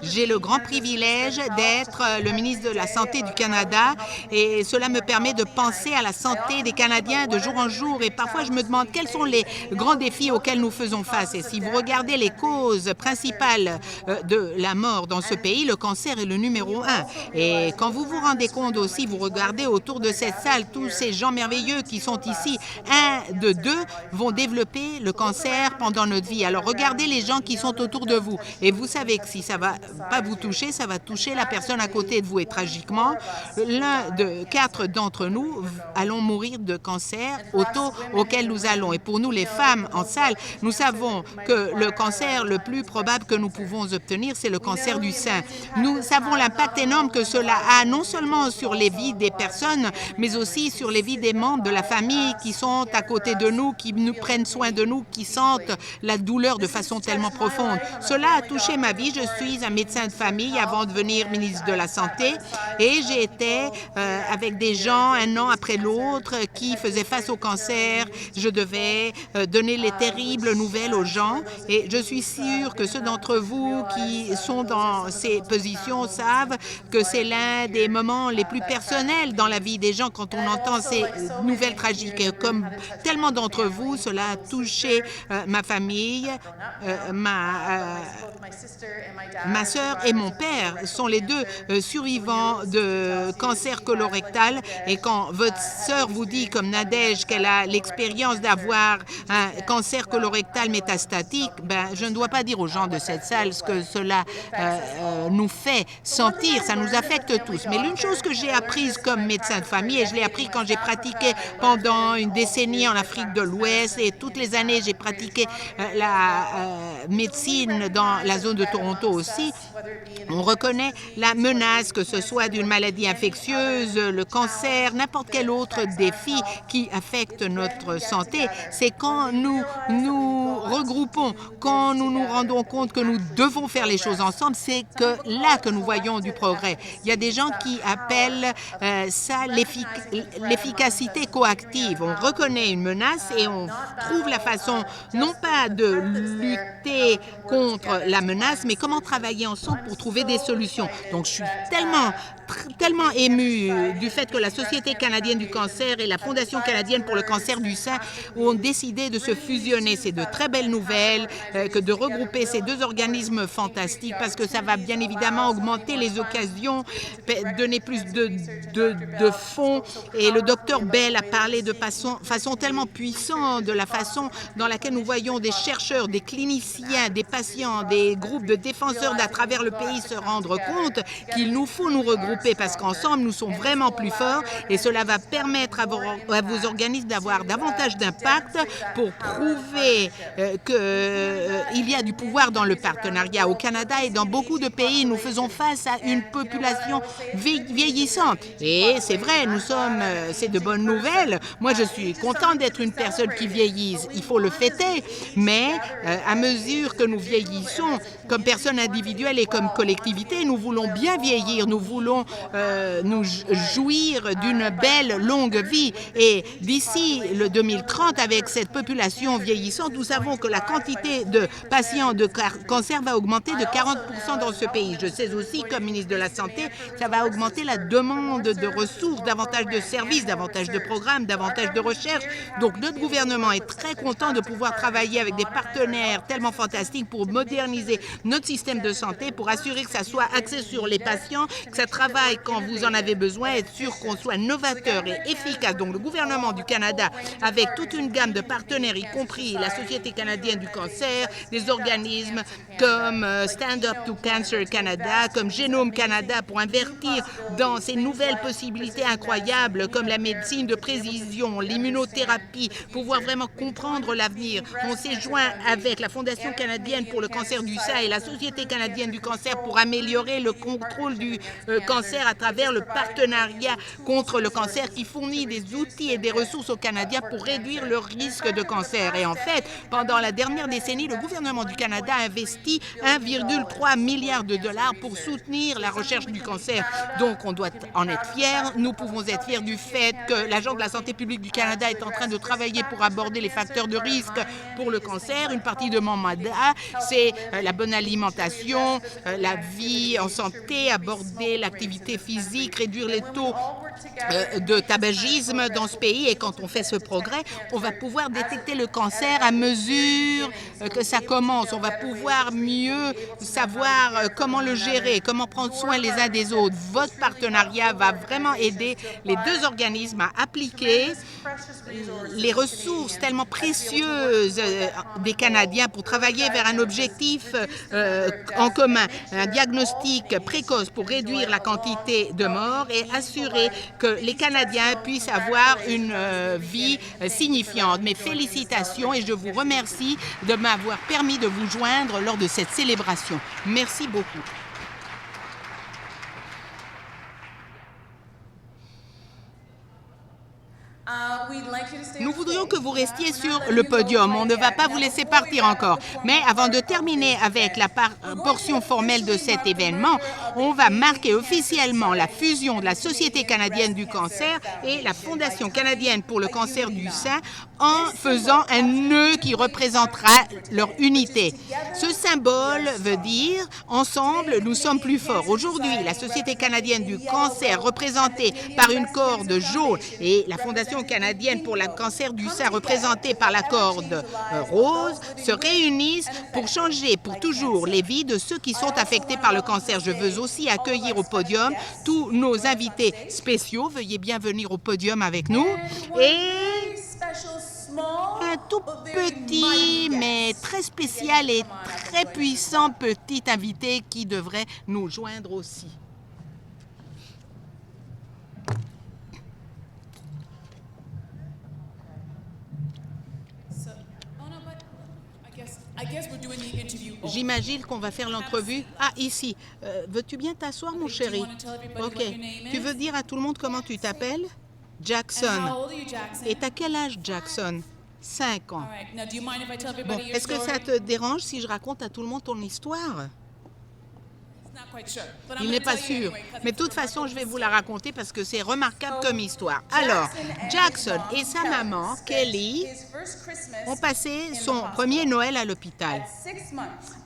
[SPEAKER 1] J'ai le grand privilège d'être le ministre de la Santé du Canada et cela me permet de penser à la santé des Canadiens de jour en jour. Et parfois, je me demande quels sont les grands défis auxquels nous faisons face. Et si vous regardez les causes principales de la mort dans ce pays, le cancer est le numéro 1. Et quand vous vous rendez compte aussi, vous regardez autour de cette salle, tous ces gens merveilleux qui sont ici, un de deux vont développer le cancer pendant notre vie. Alors, regardez les gens qui sont autour de vous. Et vous savez que si ça ne va pas vous toucher, ça va toucher la personne à côté de vous. Et tragiquement, l'un de 4 d'entre nous allons mourir de cancer au taux auquel nous allons. Et pour nous, les femmes en salle, nous savons que le cancer le plus probable que nous pouvons obtenir, c'est le cancer du sein. Nous savons l'impact énorme que cela a, non seulement sur les vies des personnes, mais aussi sur les vies des membres de la famille qui sont à côté de nous, qui nous prennent soin de nous, qui sentent la douleur de façon tellement profonde. Cela a touché ma vie. Je suis un médecin de famille avant de devenir ministre de la Santé et j'ai été avec des gens un an après l'autre qui faisaient face au cancer. Je devais donner les terribles nouvelles aux gens et je suis sûre que ceux d'entre vous qui sont dans ces positions savent que c'est l'un des moments les plus personnels dans la vie des gens quand on entend ces nouvelles tragiques. Comme tellement d'entre vous, cela a touché ma famille, ma sœur et mon père sont les deux survivants de cancer colorectal. Et quand votre sœur vous dit, comme Nadège, qu'elle a l'expérience d'avoir un cancer colorectal métastatique, ben, je ne dois pas dire aux gens de cette salle ce que cela nous fait sentir. Ça nous affecte tous. Mais l'une chose que j'ai apprise comme médecin de famille, et je l'ai appris quand j'ai pratiqué pendant une décennie en Afrique de l'Ouest, et toutes les années, j'ai pratiqué la médecine dans la zone de Toronto aussi, on reconnaît la menace, que ce soit d'une maladie infectieuse, le cancer, n'importe quel autre défi qui affecte notre santé. C'est quand nous nous regroupons, quand nous nous rendons compte que nous devons faire les choses ensemble, c'est que là que nous voyons du progrès. Il y a des gens qui appellent ça l'efficacité coactive. On reconnaît une menace et on trouve la façon, non pas de lutter contre la menace, mais comment travailler ensemble pour trouver des solutions. Donc, je suis tellement émue du fait que la Société canadienne du cancer et la Fondation canadienne pour le cancer du sein ont décidé de se fusionner. C'est de très belles nouvelles que de regrouper ces deux organismes fantastiques parce que ça va bien évidemment augmenter les occasions, donner plus de fonds. Et le docteur Bell a parlé de façon tellement puissante de la façon dans laquelle nous voyons des chercheurs, des cliniciens, des patients, des groupes de défenseurs d'à travers le pays se rendre compte qu'il nous faut nous regrouper parce qu'ensemble, nous sommes vraiment plus forts et cela va permettre à vos organismes d'avoir davantage d'impact pour prouver qu'il y a du pouvoir dans le partenariat. Au Canada et dans beaucoup de pays, nous faisons face à une population vieillissante. Et c'est vrai, c'est de bonnes nouvelles. Moi, je suis contente d'être une personne qui vieillit. Il faut le fêter. Mais à mesure que nous vieillissons, comme personne individuelle et comme collectivité, nous voulons bien vieillir. Nous voulons nous jouir d'une belle longue vie. Et d'ici le 2030, avec cette population vieillissante, nous savons que la quantité de patients de cancer va augmenter de 40% dans ce pays. Je sais aussi, comme ministre de la Santé, ça va augmenter la demande de ressources, davantage de services, davantage de programmes, davantage de recherche. Donc, notre gouvernement est très content de pouvoir travailler avec des partenaires tellement fantastiques pour moderniser notre système de santé, pour assurer que ça soit axé sur les patients, que ça travaille quand vous en avez besoin, être sûr qu'on soit novateur et efficace. Donc, le gouvernement du Canada, avec toute une gamme de partenaires, y compris la Société canadienne du cancer, des organismes comme Stand Up to Cancer Canada, comme Génome Canada, pour investir dans ces nouvelles possibilités incroyables comme la médecine de précision, l'immunothérapie, pouvoir vraiment comprendre l'avenir. On s'est joint avec la Fondation canadienne pour le cancer du sein et la Société canadienne du cancer pour améliorer le contrôle du cancer à travers le partenariat contre le cancer qui fournit des outils et des ressources aux Canadiens pour réduire le risque de cancer. Et en fait, pendant la dernière décennie, le gouvernement du Canada a investi 1,3 milliard de dollars pour soutenir la recherche du cancer. Donc, on doit en être fiers. Nous pouvons être fiers du fait que l'Agence de la santé publique du Canada est en train de travailler pour aborder les facteurs de risque pour le cancer. Une partie de mon mandat, c'est la bonne alimentation, la vie en santé, aborder l'activité physique, réduire les taux de tabagisme dans ce pays. Et quand on fait ce progrès, on va pouvoir détecter le cancer à mesure que ça commence. On va pouvoir mieux savoir comment le gérer, comment prendre soin les uns des autres. Votre partenariat va vraiment aider les deux organismes à appliquer les ressources tellement précieuses des Canadiens pour travailler vers un objectif en commun, un diagnostic précoce pour réduire la quantité de morts et assurer que les Canadiens puissent avoir une vie signifiante. Mes félicitations et je vous remercie de m'avoir permis de vous joindre lors de cette célébration. Merci beaucoup. Nous voudrions que vous restiez sur le podium. On ne va pas vous laisser partir encore. Mais avant de terminer avec la portion formelle de cet événement, on va marquer officiellement la fusion de la Société canadienne du cancer et la Fondation canadienne pour le cancer du sein en faisant un nœud qui représentera leur unité. Ce symbole veut dire « Ensemble, nous sommes plus forts ». Aujourd'hui, la Société canadienne du cancer, représentée par une corde jaune, et la Fondation canadienne pour le cancer du sein, représentée par la corde rose, se réunissent pour changer pour toujours les vies de ceux qui sont affectés par le cancer. Je veux aussi accueillir au podium tous nos invités spéciaux. Veuillez bien venir au podium avec nous. Et un tout petit, mais très spécial et très puissant petit invité qui devrait nous joindre aussi. J'imagine qu'on va faire l'entrevue. Ah, ici. Veux-tu bien t'asseoir, mon chéri? OK. Tu veux dire à tout le monde comment tu t'appelles? Jackson. Et t'as quel âge, Jackson? 5 ans. Bon, est-ce que ça te dérange si je raconte à tout le monde ton histoire? Il n'est pas sûr. Mais de toute façon, je vais vous la raconter parce que c'est remarquable comme histoire. Alors, Jackson et sa maman, Kelly, ont passé son premier Noël à l'hôpital.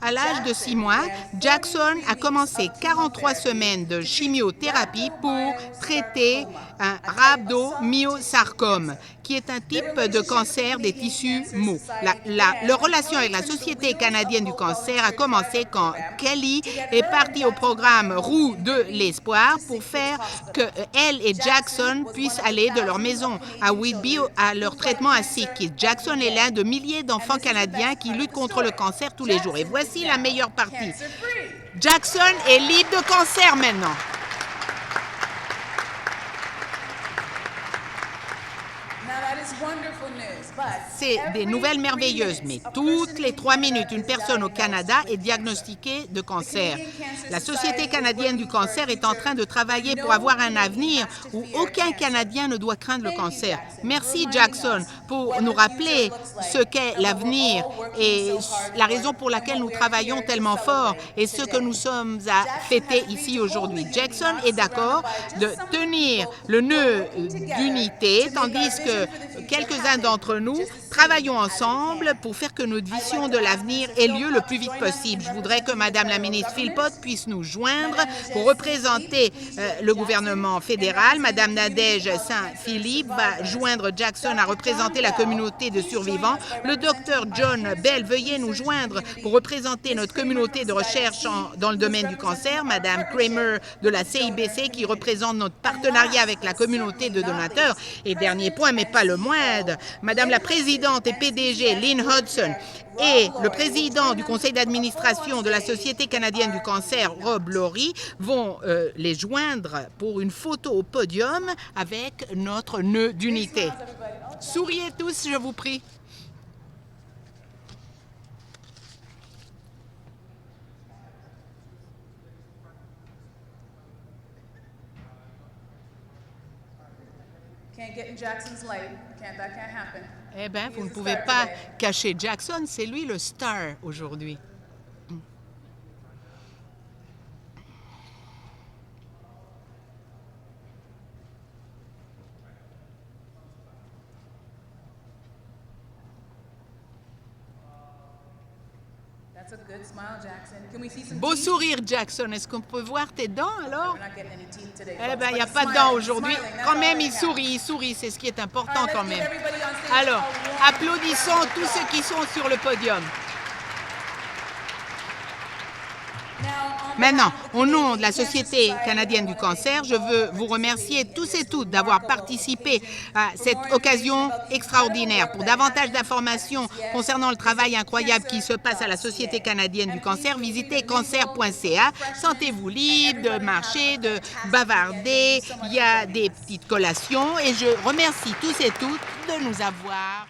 [SPEAKER 1] À l'âge de 6 mois, Jackson a commencé 43 semaines de chimiothérapie pour traiter un rhabdomyosarcome, qui est un type de cancer des tissus mous. Leur relation avec la Société canadienne du cancer a commencé quand Kelly est partie au programme Roue de l'espoir pour faire que elle et Jackson puissent aller de leur maison à Whitby à leur traitement à Sick Kids. Jackson est l'un de milliers d'enfants canadiens qui luttent contre le cancer tous les jours. Et voici la meilleure partie. Jackson est libre de cancer maintenant. C'est des nouvelles merveilleuses, mais toutes les 3 minutes, une personne au Canada est diagnostiquée de cancer. La Société canadienne du cancer est en train de travailler pour avoir un avenir où aucun Canadien ne doit craindre le cancer. Merci Jackson pour nous rappeler ce qu'est l'avenir et la raison pour laquelle nous travaillons tellement fort et ce que nous sommes à fêter ici aujourd'hui. Jackson est d'accord de tenir le nœud d'unité, tandis que quelques-uns d'entre nous travaillons ensemble pour faire que notre vision de l'avenir ait lieu le plus vite possible. Je voudrais que Madame la ministre Philpott puisse nous joindre pour représenter le gouvernement fédéral. Madame Nadège Saint-Philippe va joindre Jackson à représenter la communauté de survivants. Le docteur John Bell, veuillez nous joindre pour représenter notre communauté de recherche dans le domaine du cancer. Madame Kramer de la CIBC qui représente notre partenariat avec la communauté de donateurs. Et dernier point, mais pas le moindre, Madame la présidente et PDG Lynn Hudson et le président du conseil d'administration de la Société canadienne du cancer, Rob Laurie, vont les joindre pour une photo au podium avec notre nœud d'unité. Souriez tous, je vous prie. Eh bien, vous ne pouvez pas cacher Jackson, c'est lui le star aujourd'hui. Beau sourire, Jackson. Est-ce qu'on peut voir tes dents, alors? Eh bien, il n'y a pas de dents aujourd'hui. Quand même, il sourit. C'est ce qui est important quand même. Alors, applaudissons tous ceux qui sont sur le podium. Maintenant, au nom de la Société canadienne du cancer, je veux vous remercier tous et toutes d'avoir participé à cette occasion extraordinaire. Pour davantage d'informations concernant le travail incroyable qui se passe à la Société canadienne du cancer, visitez cancer.ca. Sentez-vous libre de marcher, de bavarder. Il y a des petites collations et je remercie tous et toutes de nous avoir